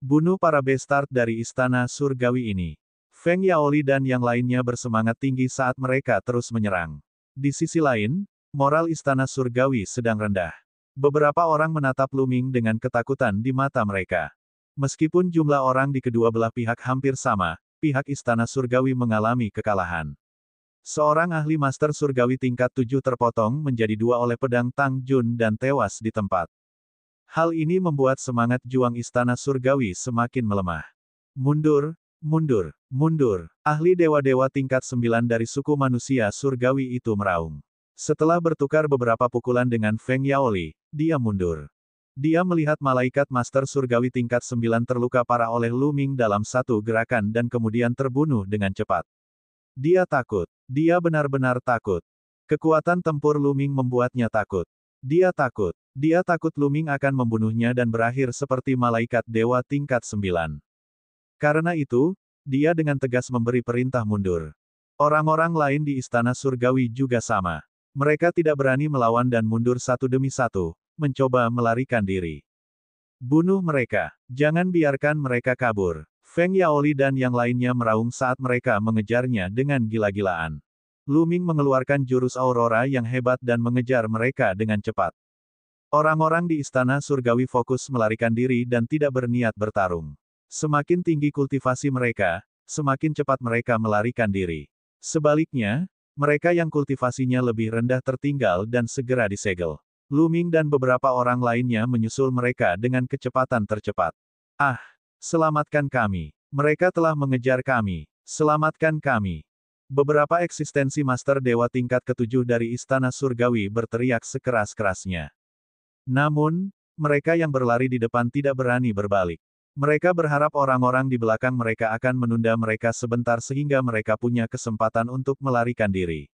Bunuh para bestard dari istana surgawi ini. Feng Yaoli dan yang lainnya bersemangat tinggi saat mereka terus menyerang. Di sisi lain, moral istana surgawi sedang rendah. Beberapa orang menatap Lu Ming dengan ketakutan di mata mereka. Meskipun jumlah orang di kedua belah pihak hampir sama, pihak istana surgawi mengalami kekalahan. Seorang ahli master surgawi tingkat 7 terpotong menjadi 2 oleh pedang Tang Jun dan tewas di tempat. Hal ini membuat semangat juang istana surgawi semakin melemah. Mundur, mundur, mundur. Ahli dewa-dewa tingkat 9 dari suku manusia surgawi itu meraung. Setelah bertukar beberapa pukulan dengan Feng Yaoli, dia mundur. Dia melihat malaikat master surgawi tingkat 9 terluka parah oleh Lu Ming dalam satu gerakan dan kemudian terbunuh dengan cepat. Dia takut. Dia benar-benar takut. Kekuatan tempur Lu Ming membuatnya takut. Dia takut. Dia takut Lu Ming akan membunuhnya dan berakhir seperti malaikat dewa tingkat 9. Karena itu, dia dengan tegas memberi perintah mundur. Orang-orang lain di istana surgawi juga sama. Mereka tidak berani melawan dan mundur satu demi satu, mencoba melarikan diri. Bunuh mereka. Jangan biarkan mereka kabur. Feng Yaoli dan yang lainnya meraung saat mereka mengejarnya dengan gila-gilaan. Lu Ming mengeluarkan jurus Aurora yang hebat dan mengejar mereka dengan cepat. Orang-orang di istana surgawi fokus melarikan diri dan tidak berniat bertarung. Semakin tinggi kultivasi mereka, semakin cepat mereka melarikan diri. Sebaliknya, mereka yang kultivasinya lebih rendah tertinggal dan segera disegel. Lu Ming dan beberapa orang lainnya menyusul mereka dengan kecepatan tercepat. Ah! Selamatkan kami. Mereka telah mengejar kami. Selamatkan kami. Beberapa eksistensi Master Dewa tingkat ke-7 dari Istana Surgawi berteriak sekeras-kerasnya. Namun, mereka yang berlari di depan tidak berani berbalik. Mereka berharap orang-orang di belakang mereka akan menunda mereka sebentar sehingga mereka punya kesempatan untuk melarikan diri.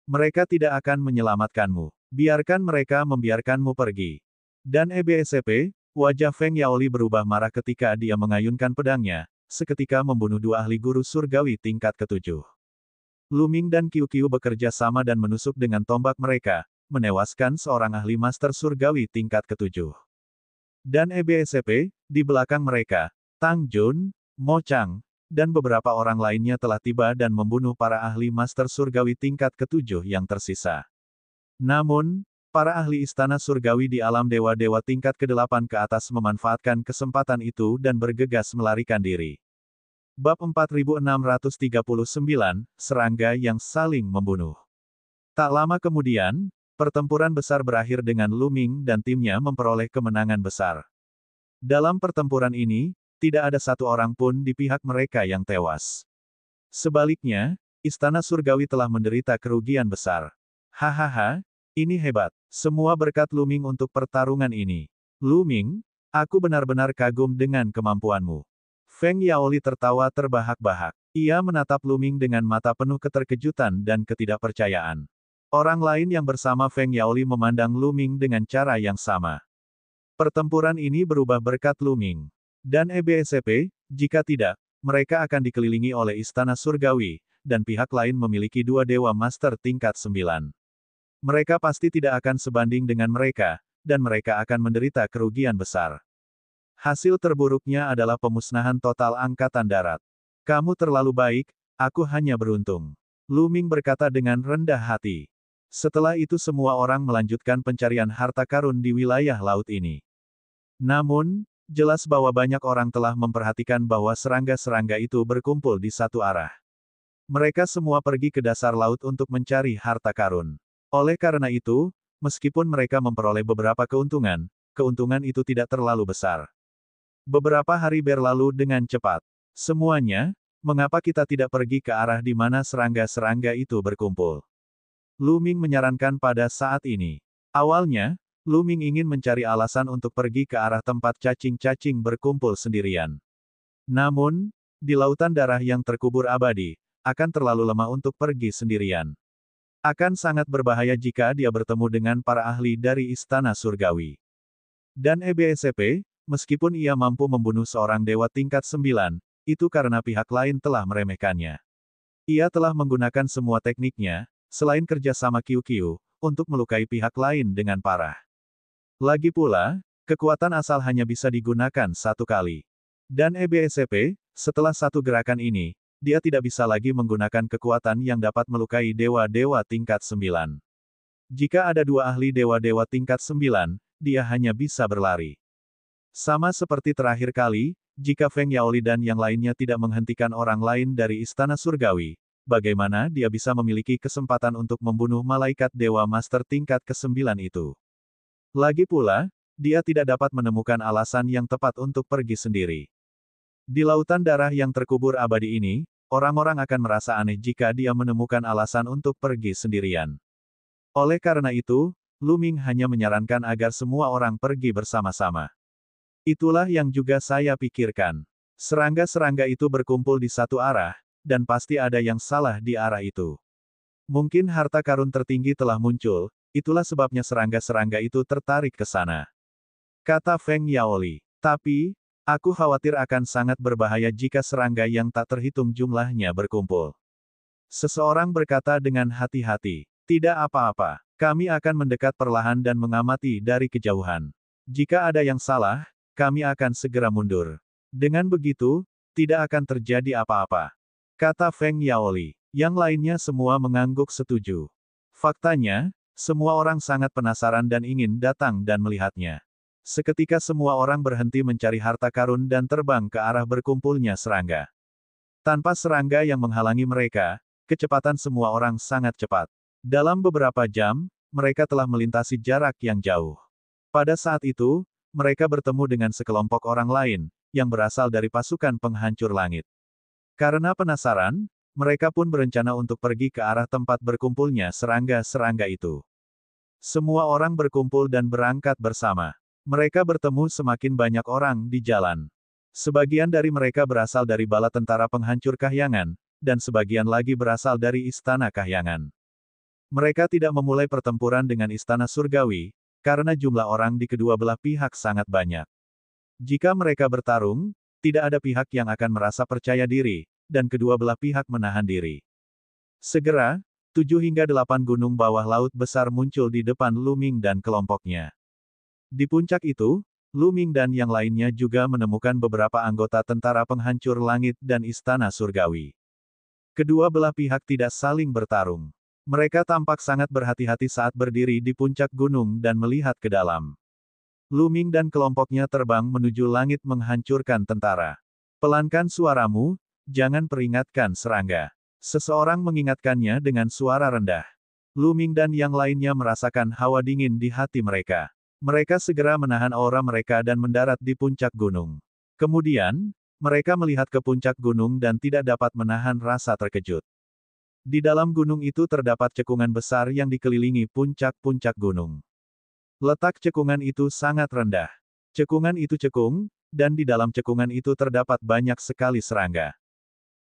Mereka tidak akan menyelamatkanmu. Biarkan mereka membiarkanmu pergi. Dan EBSP, wajah Feng Yaoli berubah marah ketika dia mengayunkan pedangnya, seketika membunuh 2 ahli guru surgawi tingkat ke-7. Lu Ming dan Qiu bekerja sama dan menusuk dengan tombak mereka, menewaskan seorang ahli master surgawi tingkat ke-7. Dan EBSP, di belakang mereka, Tang Jun, Mo Chang, dan beberapa orang lainnya telah tiba dan membunuh para ahli master surgawi tingkat ke-7 yang tersisa. Namun, para ahli istana surgawi di alam dewa-dewa tingkat ke-8 ke atas memanfaatkan kesempatan itu dan bergegas melarikan diri. Bab 4639, Serangga yang saling membunuh. Tak lama kemudian, pertempuran besar berakhir dengan Lu Ming dan timnya memperoleh kemenangan besar. Dalam pertempuran ini, tidak ada satu orang pun di pihak mereka yang tewas. Sebaliknya, istana surgawi telah menderita kerugian besar. Hahaha, ini hebat. Semua berkat Lu Ming untuk pertarungan ini. Lu Ming, aku benar-benar kagum dengan kemampuanmu. Feng Yaoli tertawa terbahak-bahak. Ia menatap Lu Ming dengan mata penuh keterkejutan dan ketidakpercayaan. Orang lain yang bersama Feng Yaoli memandang Lu Ming dengan cara yang sama. Pertempuran ini berubah berkat Luming dan EBSCP, jika tidak, mereka akan dikelilingi oleh Istana Surgawi, dan pihak lain memiliki dua Dewa Master tingkat 9. Mereka pasti tidak akan sebanding dengan mereka, dan mereka akan menderita kerugian besar. Hasil terburuknya adalah pemusnahan total Angkatan Darat. Kamu terlalu baik, aku hanya beruntung. Luming berkata dengan rendah hati. Setelah itu semua orang melanjutkan pencarian harta karun di wilayah laut ini. Namun, jelas bahwa banyak orang telah memperhatikan bahwa serangga-serangga itu berkumpul di satu arah. Mereka semua pergi ke dasar laut untuk mencari harta karun. Oleh karena itu, meskipun mereka memperoleh beberapa keuntungan, keuntungan itu tidak terlalu besar. Beberapa hari berlalu dengan cepat. Semuanya, mengapa kita tidak pergi ke arah di mana serangga-serangga itu berkumpul? Luming menyarankan pada saat ini. Awalnya, Luming ingin mencari alasan untuk pergi ke arah tempat cacing-cacing berkumpul sendirian. Namun, di lautan darah yang terkubur abadi, akan terlalu lemah untuk pergi sendirian. Akan sangat berbahaya jika dia bertemu dengan para ahli dari Istana Surgawi. Dan EBSCP, meskipun ia mampu membunuh seorang dewa tingkat 9, itu karena pihak lain telah meremehkannya. Ia telah menggunakan semua tekniknya, selain kerjasama QQ, untuk melukai pihak lain dengan parah. Lagi pula, kekuatan asal hanya bisa digunakan satu kali. Dan EBSCP, setelah satu gerakan ini, dia tidak bisa lagi menggunakan kekuatan yang dapat melukai dewa-dewa tingkat 9. Jika ada dua ahli dewa-dewa tingkat 9, dia hanya bisa berlari. Sama seperti terakhir kali, jika Feng Yaoli dan yang lainnya tidak menghentikan orang lain dari Istana Surgawi, bagaimana dia bisa memiliki kesempatan untuk membunuh malaikat dewa master tingkat ke-9 itu? Lagi pula, dia tidak dapat menemukan alasan yang tepat untuk pergi sendiri. Di lautan darah yang terkubur abadi ini, orang-orang akan merasa aneh jika dia menemukan alasan untuk pergi sendirian. Oleh karena itu, Luming hanya menyarankan agar semua orang pergi bersama-sama. Itulah yang juga saya pikirkan. Serangga-serangga itu berkumpul di satu arah, dan pasti ada yang salah di arah itu. Mungkin harta karun tertinggi telah muncul, itulah sebabnya serangga-serangga itu tertarik ke sana. Kata Feng Yaoli. Tapi, aku khawatir akan sangat berbahaya jika serangga yang tak terhitung jumlahnya berkumpul. Seseorang berkata dengan hati-hati. Tidak apa-apa. Kami akan mendekat perlahan dan mengamati dari kejauhan. Jika ada yang salah, kami akan segera mundur. Dengan begitu, tidak akan terjadi apa-apa. Kata Feng Yaoli. Yang lainnya semua mengangguk setuju. Faktanya, semua orang sangat penasaran dan ingin datang dan melihatnya. Seketika semua orang berhenti mencari harta karun dan terbang ke arah berkumpulnya serangga. Tanpa serangga yang menghalangi mereka, kecepatan semua orang sangat cepat. Dalam beberapa jam, mereka telah melintasi jarak yang jauh. Pada saat itu, mereka bertemu dengan sekelompok orang lain, yang berasal dari pasukan penghancur langit. Karena penasaran, mereka pun berencana untuk pergi ke arah tempat berkumpulnya serangga-serangga itu. Semua orang berkumpul dan berangkat bersama. Mereka bertemu semakin banyak orang di jalan. Sebagian dari mereka berasal dari bala tentara penghancur kahyangan, dan sebagian lagi berasal dari istana kahyangan. Mereka tidak memulai pertempuran dengan istana surgawi, karena jumlah orang di kedua belah pihak sangat banyak. Jika mereka bertarung, tidak ada pihak yang akan merasa percaya diri, dan kedua belah pihak menahan diri. Segera, 7 hingga 8 gunung bawah laut besar muncul di depan Luming dan kelompoknya. Di puncak itu, Luming dan yang lainnya juga menemukan beberapa anggota tentara penghancur langit dan istana surgawi. Kedua belah pihak tidak saling bertarung. Mereka tampak sangat berhati-hati saat berdiri di puncak gunung dan melihat ke dalam. Luming dan kelompoknya terbang menuju langit menghancurkan tentara. Pelankan suaramu, jangan peringatkan serangga. Seseorang mengingatkannya dengan suara rendah. Luming dan yang lainnya merasakan hawa dingin di hati mereka. Mereka segera menahan aura mereka dan mendarat di puncak gunung. Kemudian, mereka melihat ke puncak gunung dan tidak dapat menahan rasa terkejut. Di dalam gunung itu terdapat cekungan besar yang dikelilingi puncak-puncak gunung. Letak cekungan itu sangat rendah. Cekungan itu cekung, dan di dalam cekungan itu terdapat banyak sekali serangga.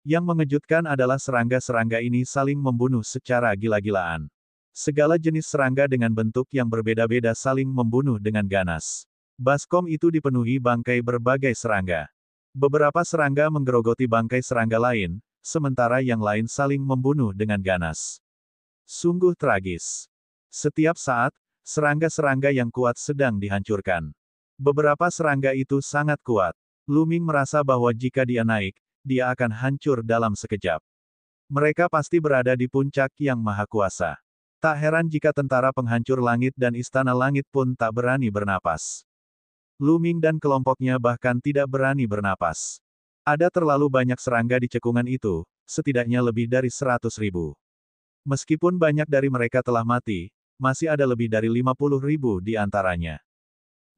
Yang mengejutkan adalah serangga-serangga ini saling membunuh secara gila-gilaan. Segala jenis serangga dengan bentuk yang berbeda-beda saling membunuh dengan ganas. Baskom itu dipenuhi bangkai berbagai serangga. Beberapa serangga menggerogoti bangkai serangga lain, sementara yang lain saling membunuh dengan ganas. Sungguh tragis. Setiap saat, serangga-serangga yang kuat sedang dihancurkan. Beberapa serangga itu sangat kuat. Luming merasa bahwa jika dia naik, dia akan hancur dalam sekejap. Mereka pasti berada di puncak yang maha kuasa. Tak heran jika tentara penghancur langit dan istana langit pun tak berani bernapas. Luming dan kelompoknya bahkan tidak berani bernapas. Ada terlalu banyak serangga di cekungan itu, setidaknya lebih dari 100.000. Meskipun banyak dari mereka telah mati, masih ada lebih dari 50.000 di antaranya.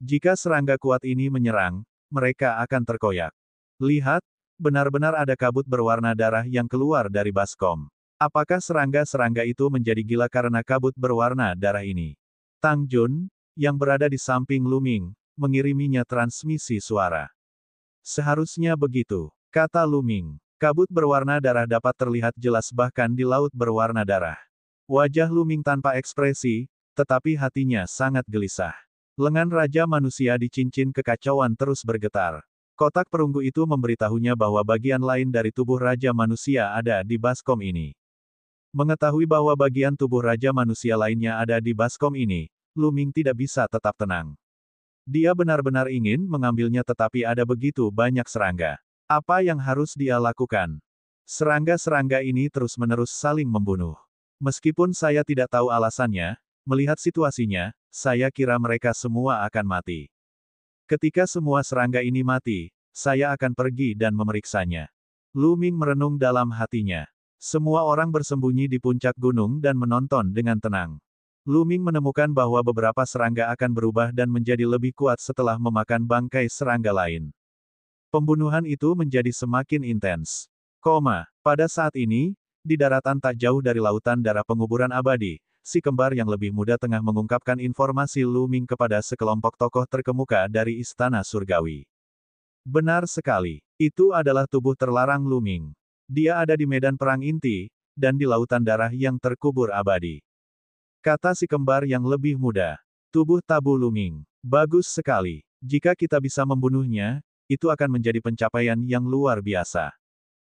Jika serangga kuat ini menyerang, mereka akan terkoyak. Lihat, benar-benar ada kabut berwarna darah yang keluar dari Baskom. Apakah serangga-serangga itu menjadi gila karena kabut berwarna darah ini? Tang Jun, yang berada di samping Luming, mengiriminya transmisi suara. Seharusnya begitu, kata Luming. Kabut berwarna darah dapat terlihat jelas bahkan di laut berwarna darah. Wajah Luming tanpa ekspresi, tetapi hatinya sangat gelisah. Lengan Raja Manusia di cincin kekacauan terus bergetar. Kotak perunggu itu memberitahunya bahwa bagian lain dari tubuh Raja Manusia ada di Baskom ini. Mengetahui bahwa bagian tubuh Raja Manusia lainnya ada di Baskom ini, Luming tidak bisa tetap tenang. Dia benar-benar ingin mengambilnya tetapi ada begitu banyak serangga. Apa yang harus dia lakukan? Serangga-serangga ini terus-menerus saling membunuh. Meskipun saya tidak tahu alasannya, melihat situasinya, saya kira mereka semua akan mati. Ketika semua serangga ini mati, saya akan pergi dan memeriksanya. Luming merenung dalam hatinya. Semua orang bersembunyi di puncak gunung dan menonton dengan tenang. Luming menemukan bahwa beberapa serangga akan berubah dan menjadi lebih kuat setelah memakan bangkai serangga lain. Pembunuhan itu menjadi semakin intens. Pada saat ini, di daratan tak jauh dari lautan darah penguburan abadi, si kembar yang lebih muda tengah mengungkapkan informasi Luming kepada sekelompok tokoh terkemuka dari Istana Surgawi. Benar sekali, itu adalah tubuh terlarang Luming. Dia ada di medan perang inti, dan di lautan darah yang terkubur abadi. Kata si kembar yang lebih muda. Tubuh tabu Luming. Bagus sekali. Jika kita bisa membunuhnya, itu akan menjadi pencapaian yang luar biasa.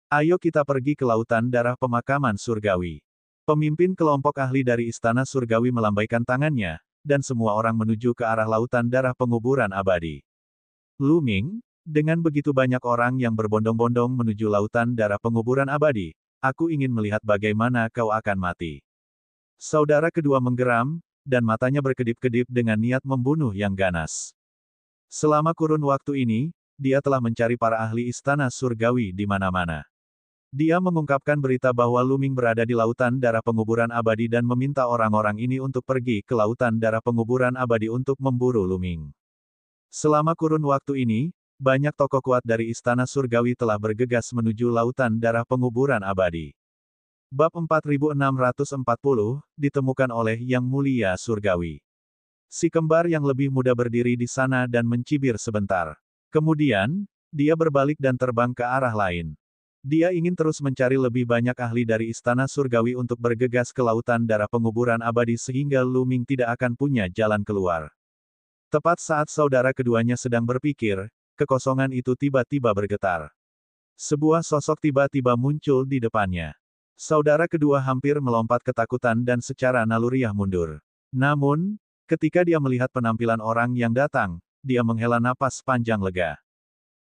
Ayo kita pergi ke lautan darah pemakaman surgawi. Pemimpin kelompok ahli dari Istana Surgawi melambaikan tangannya, dan semua orang menuju ke arah lautan darah penguburan abadi. Luming, dengan begitu banyak orang yang berbondong-bondong menuju lautan darah penguburan abadi, aku ingin melihat bagaimana kau akan mati. Saudara kedua menggeram, dan matanya berkedip-kedip dengan niat membunuh yang ganas. Selama kurun waktu ini, dia telah mencari para ahli Istana Surgawi di mana-mana. Dia mengungkapkan berita bahwa Luming berada di lautan darah penguburan abadi dan meminta orang-orang ini untuk pergi ke lautan darah penguburan abadi untuk memburu Luming. Selama kurun waktu ini, banyak tokoh kuat dari Istana Surgawi telah bergegas menuju lautan darah penguburan abadi. Bab 4640, ditemukan oleh Yang Mulia Surgawi. Si kembar yang lebih muda berdiri di sana dan mencibir sebentar. Kemudian, dia berbalik dan terbang ke arah lain. Dia ingin terus mencari lebih banyak ahli dari Istana Surgawi untuk bergegas ke lautan darah penguburan abadi sehingga Luming tidak akan punya jalan keluar. Tepat saat saudara keduanya sedang berpikir, kekosongan itu tiba-tiba bergetar. Sebuah sosok tiba-tiba muncul di depannya. Saudara kedua hampir melompat ketakutan dan secara naluriah mundur. Namun, ketika dia melihat penampilan orang yang datang, dia menghela napas panjang lega.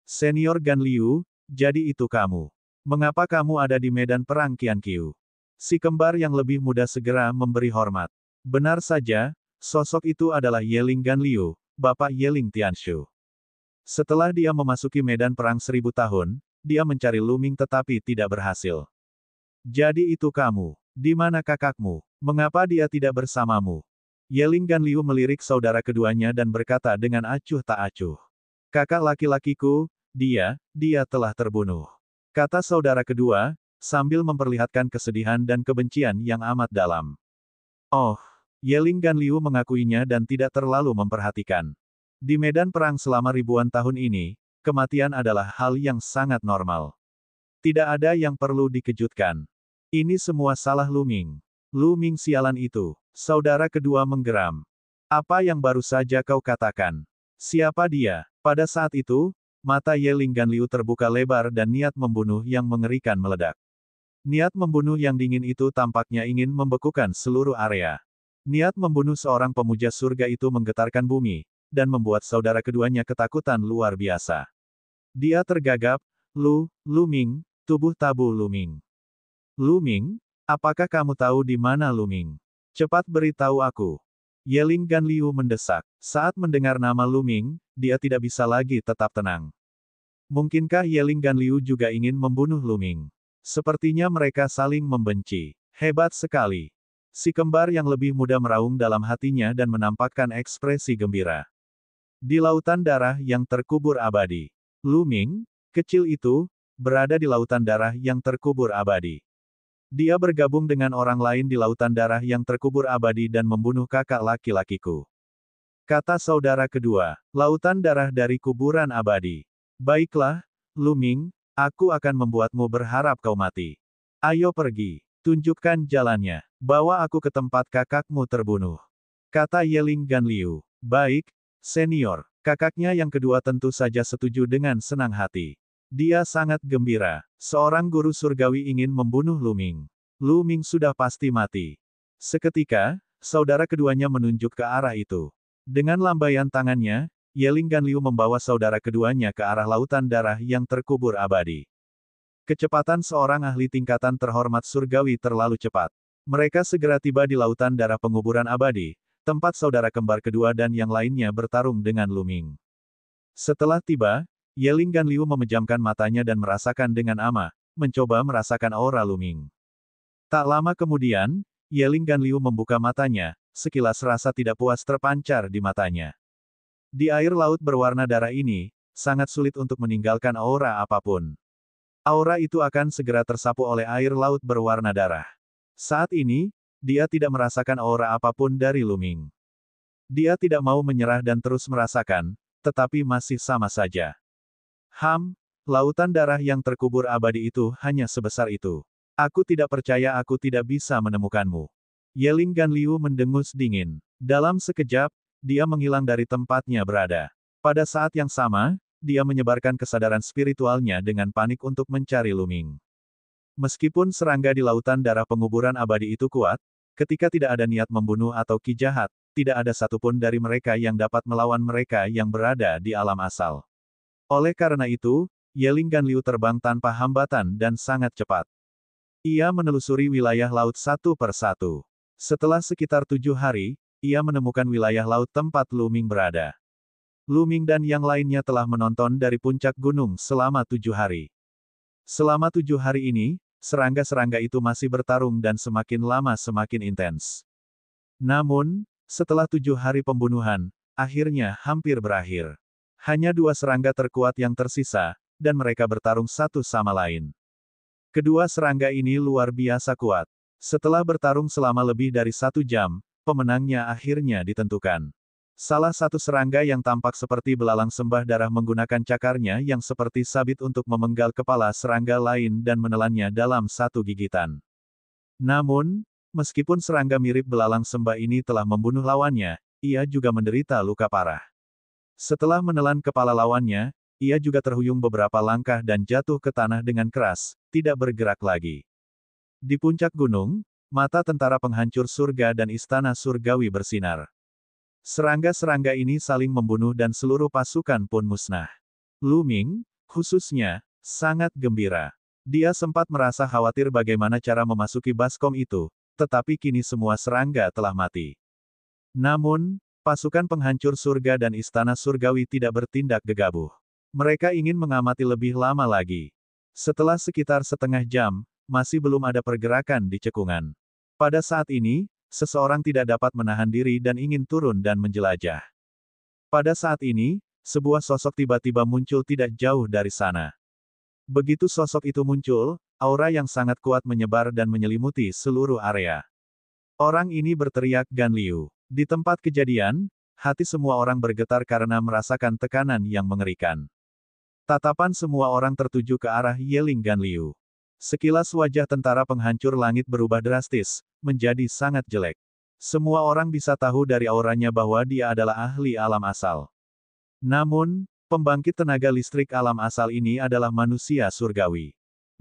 Senior Gan Liu, jadi itu kamu. Mengapa kamu ada di medan perang Qianqiu? Si kembar yang lebih muda segera memberi hormat. Benar saja, sosok itu adalah Yeling Gan Liu, Bapak Yeling Tianshu. Setelah dia memasuki medan perang 1000 tahun, dia mencari Luming tetapi tidak berhasil. Jadi itu kamu. Di mana kakakmu? Mengapa dia tidak bersamamu? Yeling Gan Liu melirik saudara keduanya dan berkata dengan acuh tak acuh. Kakak laki-lakiku, dia telah terbunuh. Kata saudara kedua, sambil memperlihatkan kesedihan dan kebencian yang amat dalam. Oh, Yeling Gan Liu mengakuinya dan tidak terlalu memperhatikan. Di medan perang selama ribuan tahun ini, kematian adalah hal yang sangat normal. Tidak ada yang perlu dikejutkan. Ini semua salah Luming. Luming sialan itu. Saudara kedua menggeram. Apa yang baru saja kau katakan? Siapa dia? Pada saat itu, mata Ye Ling Ganliu terbuka lebar dan niat membunuh yang mengerikan meledak. Niat membunuh yang dingin itu tampaknya ingin membekukan seluruh area. Niat membunuh seorang pemuja surga itu menggetarkan bumi, dan membuat saudara keduanya ketakutan luar biasa. Dia tergagap, Lu Ming, tubuh tabu Lu Ming. Lu Ming, apakah kamu tahu di mana Lu Ming? Cepat beritahu aku. Ye Ling Ganliu mendesak. Saat mendengar nama Lu Ming, dia tidak bisa lagi tetap tenang. Mungkinkah Ye Ling Ganliu juga ingin membunuh Lu Ming? Sepertinya mereka saling membenci. Hebat sekali. Si kembar yang lebih muda meraung dalam hatinya dan menampakkan ekspresi gembira. Di lautan darah yang terkubur abadi. Lu Ming, kecil itu, berada di lautan darah yang terkubur abadi. Dia bergabung dengan orang lain di lautan darah yang terkubur abadi dan membunuh kakak laki-lakiku. Kata saudara kedua, lautan darah dari kuburan abadi. Baiklah, Lu Ming, aku akan membuatmu berharap kau mati. Ayo pergi, tunjukkan jalannya, bawa aku ke tempat kakakmu terbunuh. Kata Ye Ling Ganliu. Baik, senior. Kakaknya yang kedua tentu saja setuju dengan senang hati. Dia sangat gembira. Seorang guru surgawi ingin membunuh Lu Ming. Lu Ming sudah pasti mati. Seketika, saudara keduanya menunjuk ke arah itu. Dengan lambaian tangannya, Ye Ling Ganliu membawa saudara keduanya ke arah lautan darah yang terkubur abadi. Kecepatan seorang ahli tingkatan terhormat surgawi terlalu cepat. Mereka segera tiba di lautan darah penguburan abadi, tempat saudara kembar kedua dan yang lainnya bertarung dengan Lu Ming. Setelah tiba, Ye Ling Ganliu memejamkan matanya dan merasakan dengan mencoba merasakan aura Lu Ming. Tak lama kemudian, Ye Ling Ganliu membuka matanya, sekilas rasa tidak puas terpancar di matanya. Di air laut berwarna darah ini, sangat sulit untuk meninggalkan aura apapun. Aura itu akan segera tersapu oleh air laut berwarna darah. Saat ini, dia tidak merasakan aura apapun dari Lu Ming. Dia tidak mau menyerah dan terus merasakan, tetapi masih sama saja. Lautan darah yang terkubur abadi itu hanya sebesar itu. Aku tidak percaya aku tidak bisa menemukanmu. Ye Ling Ganliu mendengus dingin. Dalam sekejap, dia menghilang dari tempatnya berada. Pada saat yang sama, dia menyebarkan kesadaran spiritualnya dengan panik untuk mencari Lu Ming. Meskipun serangga di lautan darah penguburan abadi itu kuat, ketika tidak ada niat membunuh atau ki jahat, tidak ada satupun dari mereka yang dapat melawan mereka yang berada di alam asal. Oleh karena itu, Ye Ling Ganliu terbang tanpa hambatan dan sangat cepat. Ia menelusuri wilayah laut satu per satu. Setelah sekitar 7 hari, ia menemukan wilayah laut tempat Lu Ming berada. Lu Ming dan yang lainnya telah menonton dari puncak gunung selama 7 hari. Selama 7 hari ini, serangga-serangga itu masih bertarung dan semakin lama semakin intens. Namun, setelah 7 hari pembunuhan, akhirnya hampir berakhir. Hanya 2 serangga terkuat yang tersisa, dan mereka bertarung satu sama lain. Kedua serangga ini luar biasa kuat. Setelah bertarung selama lebih dari 1 jam, pemenangnya akhirnya ditentukan. Salah satu serangga yang tampak seperti belalang sembah darah menggunakan cakarnya yang seperti sabit untuk memenggal kepala serangga lain dan menelannya dalam satu gigitan. Namun, meskipun serangga mirip belalang sembah ini telah membunuh lawannya, ia juga menderita luka parah. Setelah menelan kepala lawannya, ia juga terhuyung beberapa langkah dan jatuh ke tanah dengan keras, tidak bergerak lagi. Di puncak gunung, mata tentara penghancur surga dan istana surgawi bersinar. Serangga-serangga ini saling membunuh dan seluruh pasukan pun musnah. Lu Ming, khususnya, sangat gembira. Dia sempat merasa khawatir bagaimana cara memasuki baskom itu, tetapi kini semua serangga telah mati. Namun, pasukan penghancur surga dan istana surgawi tidak bertindak gegabah. Mereka ingin mengamati lebih lama lagi. Setelah sekitar setengah jam, masih belum ada pergerakan di cekungan. Pada saat ini, seseorang tidak dapat menahan diri dan ingin turun dan menjelajah. Pada saat ini, sebuah sosok tiba-tiba muncul tidak jauh dari sana. Begitu sosok itu muncul, aura yang sangat kuat menyebar dan menyelimuti seluruh area. Orang ini berteriak Ganliu. Di tempat kejadian, hati semua orang bergetar karena merasakan tekanan yang mengerikan. Tatapan semua orang tertuju ke arah Ye Ling Ganliu. Sekilas wajah tentara penghancur langit berubah drastis, menjadi sangat jelek. Semua orang bisa tahu dari auranya bahwa dia adalah ahli alam asal. Namun, pembangkit tenaga listrik alam asal ini adalah manusia surgawi.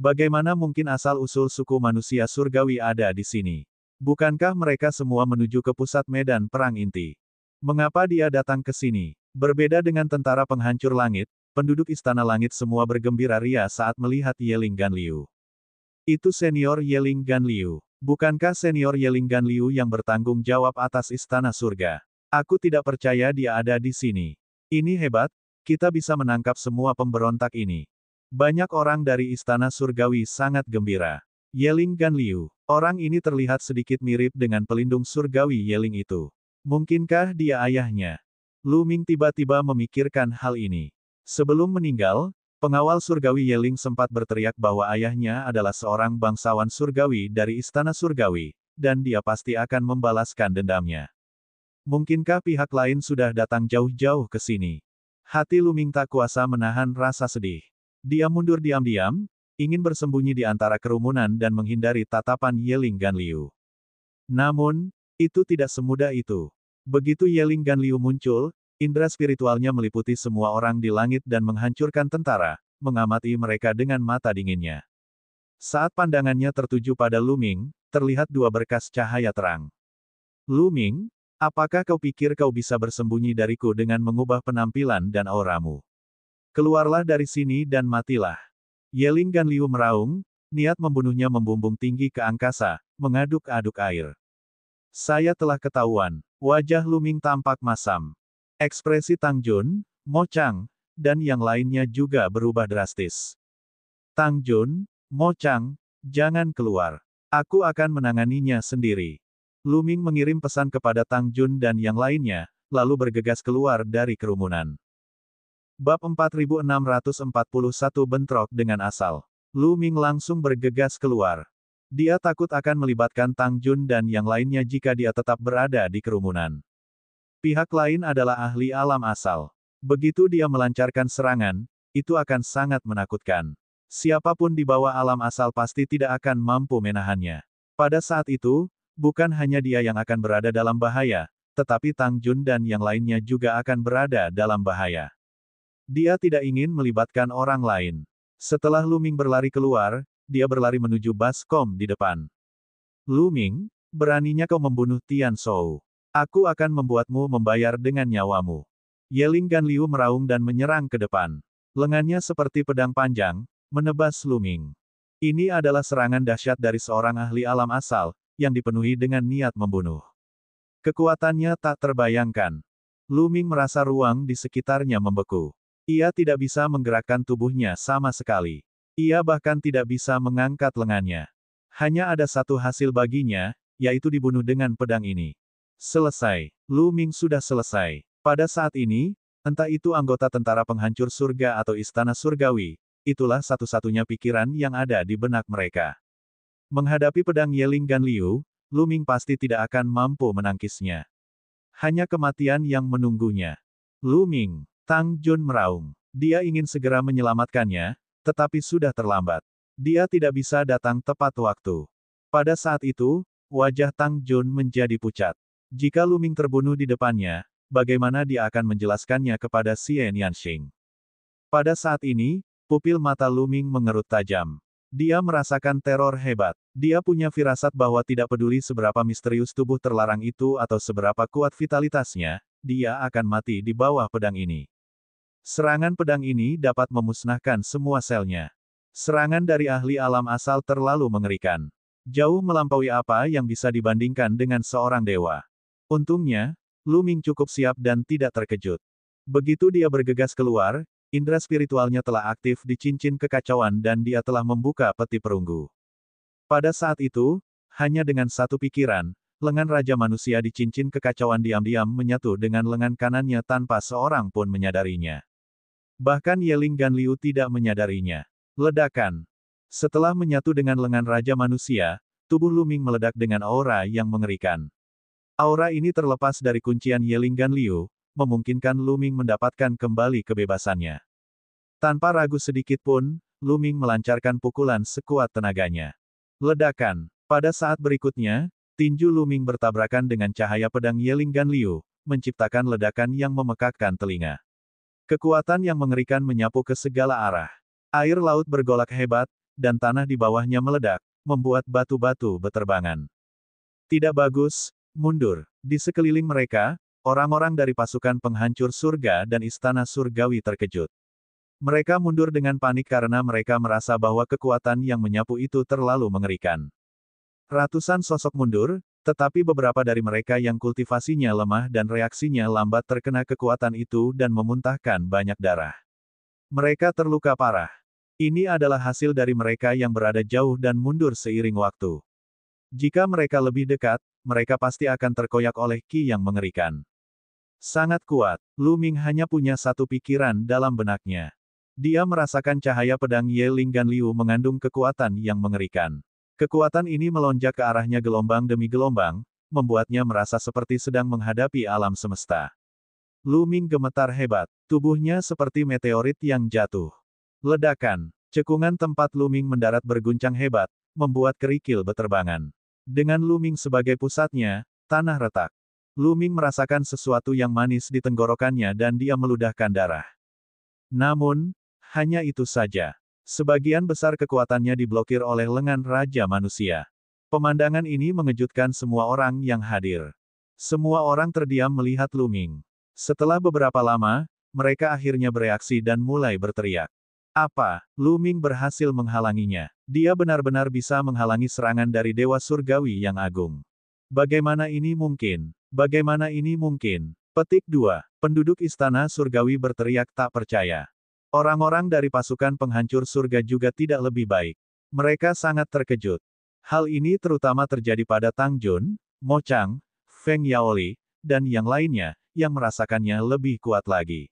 Bagaimana mungkin asal-usul suku manusia surgawi ada di sini? Bukankah mereka semua menuju ke pusat medan perang inti? Mengapa dia datang ke sini? Berbeda dengan tentara penghancur langit, penduduk Istana Langit semua bergembira ria saat melihat Yeling Ganliu. Itu senior Yeling Ganliu. Bukankah senior Yeling Ganliu yang bertanggung jawab atas Istana Surga? Aku tidak percaya dia ada di sini. Ini hebat, kita bisa menangkap semua pemberontak ini. Banyak orang dari Istana Surgawi sangat gembira. Yeling Ganliu. Orang ini terlihat sedikit mirip dengan pelindung surgawi Yeling itu. Mungkinkah dia ayahnya? Lu Ming tiba-tiba memikirkan hal ini. Sebelum meninggal, pengawal surgawi Yeling sempat berteriak bahwa ayahnya adalah seorang bangsawan surgawi dari Istana Surgawi, dan dia pasti akan membalaskan dendamnya. Mungkinkah pihak lain sudah datang jauh-jauh ke sini? Hati Lu Ming tak kuasa menahan rasa sedih. Dia mundur diam-diam, ingin bersembunyi di antara kerumunan dan menghindari tatapan Yeling Ganliu. Namun, itu tidak semudah itu. Begitu Yeling Ganliu muncul, indera spiritualnya meliputi semua orang di langit dan menghancurkan tentara, mengamati mereka dengan mata dinginnya. Saat pandangannya tertuju pada Lu Ming, terlihat dua berkas cahaya terang. Lu Ming, apakah kau pikir kau bisa bersembunyi dariku dengan mengubah penampilan dan auramu? Keluarlah dari sini dan matilah. Yeling Ganliu meraung, niat membunuhnya membumbung tinggi ke angkasa, mengaduk-aduk air. Saya telah ketahuan. Wajah Lu Ming tampak masam. Ekspresi Tang Jun, Mo Chang, dan yang lainnya juga berubah drastis. Tang Jun, Mo Chang, jangan keluar. Aku akan menanganinya sendiri. Lu Ming mengirim pesan kepada Tang Jun dan yang lainnya, lalu bergegas keluar dari kerumunan. Bab 4641 bentrok dengan asal. Lu Ming langsung bergegas keluar. Dia takut akan melibatkan Tang Jun dan yang lainnya jika dia tetap berada di kerumunan. Pihak lain adalah ahli alam asal. Begitu dia melancarkan serangan, itu akan sangat menakutkan. Siapapun di bawah alam asal pasti tidak akan mampu menahannya. Pada saat itu, bukan hanya dia yang akan berada dalam bahaya, tetapi Tang Jun dan yang lainnya juga akan berada dalam bahaya. Dia tidak ingin melibatkan orang lain. Setelah Lu Ming berlari keluar, dia berlari menuju baskom di depan. Lu Ming, beraninya kau membunuh Tian Shou. Aku akan membuatmu membayar dengan nyawamu. Yeling Ganliu meraung dan menyerang ke depan. Lengannya seperti pedang panjang, menebas Lu Ming. Ini adalah serangan dahsyat dari seorang ahli alam asal, yang dipenuhi dengan niat membunuh. Kekuatannya tak terbayangkan. Lu Ming merasa ruang di sekitarnya membeku. Ia tidak bisa menggerakkan tubuhnya sama sekali. Ia bahkan tidak bisa mengangkat lengannya. Hanya ada satu hasil baginya, yaitu dibunuh dengan pedang ini. Selesai. Lu Ming sudah selesai. Pada saat ini, entah itu anggota tentara penghancur surga atau istana surgawi, itulah satu-satunya pikiran yang ada di benak mereka. Menghadapi pedang Yeling Ganliu, Lu Ming pasti tidak akan mampu menangkisnya. Hanya kematian yang menunggunya. Lu Ming. Tang Jun meraung. Dia ingin segera menyelamatkannya, tetapi sudah terlambat. Dia tidak bisa datang tepat waktu. Pada saat itu, wajah Tang Jun menjadi pucat. Jika Lu Ming terbunuh di depannya, bagaimana dia akan menjelaskannya kepada Xie Nianxing? Pada saat ini, pupil mata Lu Ming mengerut tajam. Dia merasakan teror hebat. Dia punya firasat bahwa tidak peduli seberapa misterius tubuh terlarang itu atau seberapa kuat vitalitasnya, dia akan mati di bawah pedang ini. Serangan pedang ini dapat memusnahkan semua selnya. Serangan dari ahli alam asal terlalu mengerikan. Jauh melampaui apa yang bisa dibandingkan dengan seorang dewa. Untungnya, Lu Ming cukup siap dan tidak terkejut. Begitu dia bergegas keluar, indera spiritualnya telah aktif di cincin kekacauan dan dia telah membuka peti perunggu. Pada saat itu, hanya dengan satu pikiran, lengan Raja Manusia di cincin kekacauan diam-diam menyatu dengan lengan kanannya tanpa seorang pun menyadarinya. Bahkan Yeling Ganliu tidak menyadarinya. Ledakan. Setelah menyatu dengan lengan Raja Manusia, tubuh Lu Ming meledak dengan aura yang mengerikan. Aura ini terlepas dari kuncian Yeling Ganliu, memungkinkan Lu Ming mendapatkan kembali kebebasannya. Tanpa ragu sedikit pun, Lu Ming melancarkan pukulan sekuat tenaganya. Ledakan. Pada saat berikutnya, tinju Lu Ming bertabrakan dengan cahaya pedang Yeling Ganliu, menciptakan ledakan yang memekakkan telinga. Kekuatan yang mengerikan menyapu ke segala arah. Air laut bergolak hebat, dan tanah di bawahnya meledak, membuat batu-batu beterbangan. Tidak bagus, mundur. Di sekeliling mereka, orang-orang dari pasukan penghancur surga dan istana surgawi terkejut. Mereka mundur dengan panik karena mereka merasa bahwa kekuatan yang menyapu itu terlalu mengerikan. Ratusan sosok mundur, tetapi beberapa dari mereka yang kultivasinya lemah dan reaksinya lambat terkena kekuatan itu dan memuntahkan banyak darah. Mereka terluka parah. Ini adalah hasil dari mereka yang berada jauh dan mundur seiring waktu. Jika mereka lebih dekat, mereka pasti akan terkoyak oleh ki yang mengerikan. Sangat kuat, Lu Ming hanya punya satu pikiran dalam benaknya. Dia merasakan cahaya pedang Ye Ling Gan Liu mengandung kekuatan yang mengerikan. Kekuatan ini melonjak ke arahnya gelombang demi gelombang, membuatnya merasa seperti sedang menghadapi alam semesta. Lu Ming gemetar hebat, tubuhnya seperti meteorit yang jatuh. Ledakan, cekungan tempat Lu Ming mendarat berguncang hebat, membuat kerikil beterbangan. Dengan Lu Ming sebagai pusatnya, tanah retak. Lu Ming merasakan sesuatu yang manis di tenggorokannya dan dia meludahkan darah. Namun, hanya itu saja. Sebagian besar kekuatannya diblokir oleh lengan Raja Manusia. Pemandangan ini mengejutkan semua orang yang hadir. Semua orang terdiam melihat Lu Ming. Setelah beberapa lama, mereka akhirnya bereaksi dan mulai berteriak. Apa? Lu Ming berhasil menghalanginya. Dia benar-benar bisa menghalangi serangan dari Dewa Surgawi yang agung. Bagaimana ini mungkin? Bagaimana ini mungkin? Petik 2. Penduduk Istana Surgawi berteriak tak percaya. Orang-orang dari pasukan penghancur surga juga tidak lebih baik. Mereka sangat terkejut. Hal ini terutama terjadi pada Tang Jun, Mo Chang, Feng Yaoli, dan yang lainnya, yang merasakannya lebih kuat lagi.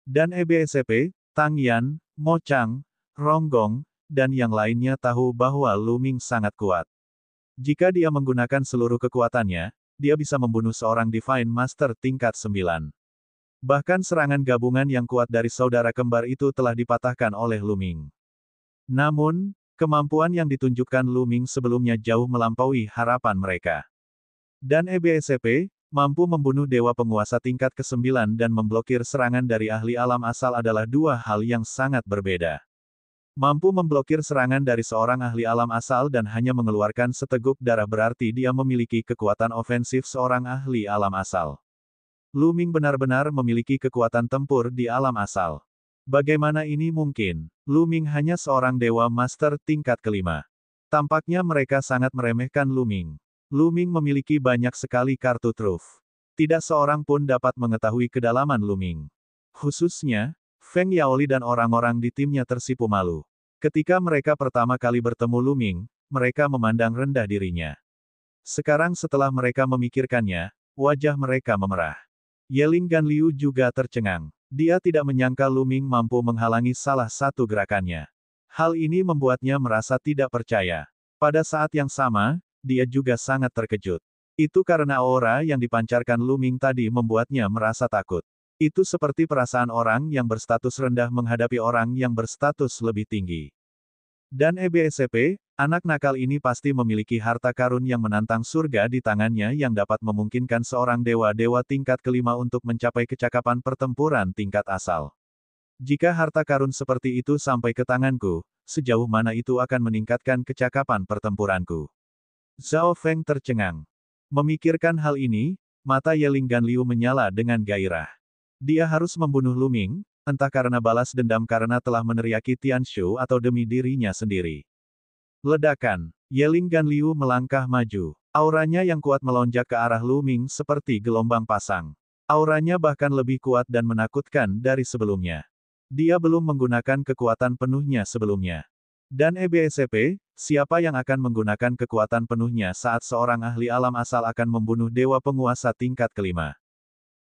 Dan EBSP, Tang Yan, Mo Chang, Rong Gong, dan yang lainnya tahu bahwa Lu Ming sangat kuat. Jika dia menggunakan seluruh kekuatannya, dia bisa membunuh seorang Divine Master tingkat 9. Bahkan serangan gabungan yang kuat dari saudara kembar itu telah dipatahkan oleh Lu Ming. Namun, kemampuan yang ditunjukkan Lu Ming sebelumnya jauh melampaui harapan mereka. Dan EBSP, mampu membunuh dewa penguasa tingkat ke-9 dan memblokir serangan dari ahli alam asal adalah dua hal yang sangat berbeda. Mampu memblokir serangan dari seorang ahli alam asal dan hanya mengeluarkan seteguk darah berarti dia memiliki kekuatan ofensif seorang ahli alam asal. Lu Ming benar-benar memiliki kekuatan tempur di alam asal. Bagaimana ini mungkin? Lu Ming hanya seorang dewa master tingkat ke-5. Tampaknya mereka sangat meremehkan Lu Ming. Lu Ming memiliki banyak sekali kartu truf. Tidak seorang pun dapat mengetahui kedalaman Lu Ming. Khususnya, Feng Yaoli dan orang-orang di timnya tersipu malu. Ketika mereka pertama kali bertemu Lu Ming, mereka memandang rendah dirinya. Sekarang setelah mereka memikirkannya, wajah mereka memerah. Ye Ling Gan Liu juga tercengang. Dia tidak menyangka Lu Ming mampu menghalangi salah satu gerakannya. Hal ini membuatnya merasa tidak percaya. Pada saat yang sama, dia juga sangat terkejut. Itu karena aura yang dipancarkan Lu Ming tadi membuatnya merasa takut. Itu seperti perasaan orang yang berstatus rendah menghadapi orang yang berstatus lebih tinggi. Dan EBSP, anak nakal ini pasti memiliki harta karun yang menantang surga di tangannya yang dapat memungkinkan seorang dewa-dewa tingkat ke-5 untuk mencapai kecakapan pertempuran tingkat asal. Jika harta karun seperti itu sampai ke tanganku, sejauh mana itu akan meningkatkan kecakapan pertempuranku? Zhao Feng tercengang. Memikirkan hal ini, mata Ye Ling Gan Liu menyala dengan gairah. Dia harus membunuh Lu Ming, entah karena balas dendam karena telah meneriaki Tianshu atau demi dirinya sendiri. Ledakan. Ye Ling Gan Liu melangkah maju. Auranya yang kuat melonjak ke arah Lu Ming seperti gelombang pasang. Auranya bahkan lebih kuat dan menakutkan dari sebelumnya. Dia belum menggunakan kekuatan penuhnya sebelumnya. Dan EBSP, siapa yang akan menggunakan kekuatan penuhnya saat seorang ahli alam asal akan membunuh dewa penguasa tingkat ke-5?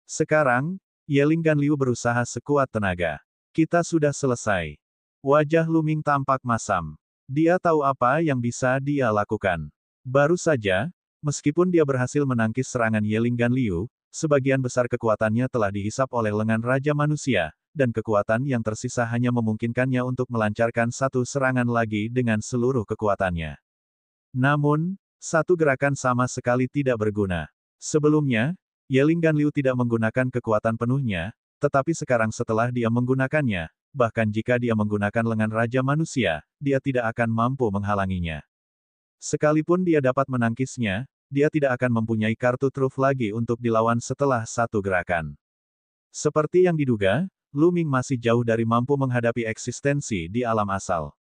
Sekarang, Ye Ling Gan Liu berusaha sekuat tenaga. Kita sudah selesai. Wajah Lu Ming tampak masam. Dia tahu apa yang bisa dia lakukan. Baru saja, meskipun dia berhasil menangkis serangan Ye Ling Gan Liu, sebagian besar kekuatannya telah dihisap oleh lengan Raja Manusia, dan kekuatan yang tersisa hanya memungkinkannya untuk melancarkan satu serangan lagi dengan seluruh kekuatannya. Namun, satu gerakan sama sekali tidak berguna. Sebelumnya, Ye Ling Gan Liu tidak menggunakan kekuatan penuhnya, Tetapi sekarang setelah dia menggunakannya, bahkan jika dia menggunakan lengan Raja Manusia, dia tidak akan mampu menghalanginya. Sekalipun dia dapat menangkisnya, dia tidak akan mempunyai kartu truf lagi untuk dilawan setelah satu gerakan. Seperti yang diduga, Lu Ming masih jauh dari mampu menghadapi eksistensi di alam asal.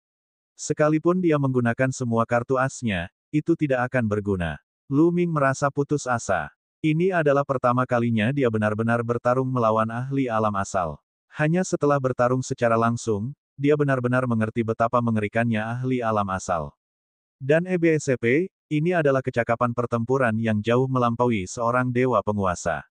Sekalipun dia menggunakan semua kartu asnya, itu tidak akan berguna. Lu Ming merasa putus asa. Ini adalah pertama kalinya dia benar-benar bertarung melawan ahli alam asal. Hanya setelah bertarung secara langsung, dia benar-benar mengerti betapa mengerikannya ahli alam asal. Dan EBSCP, ini adalah kecakapan pertempuran yang jauh melampaui seorang dewa penguasa.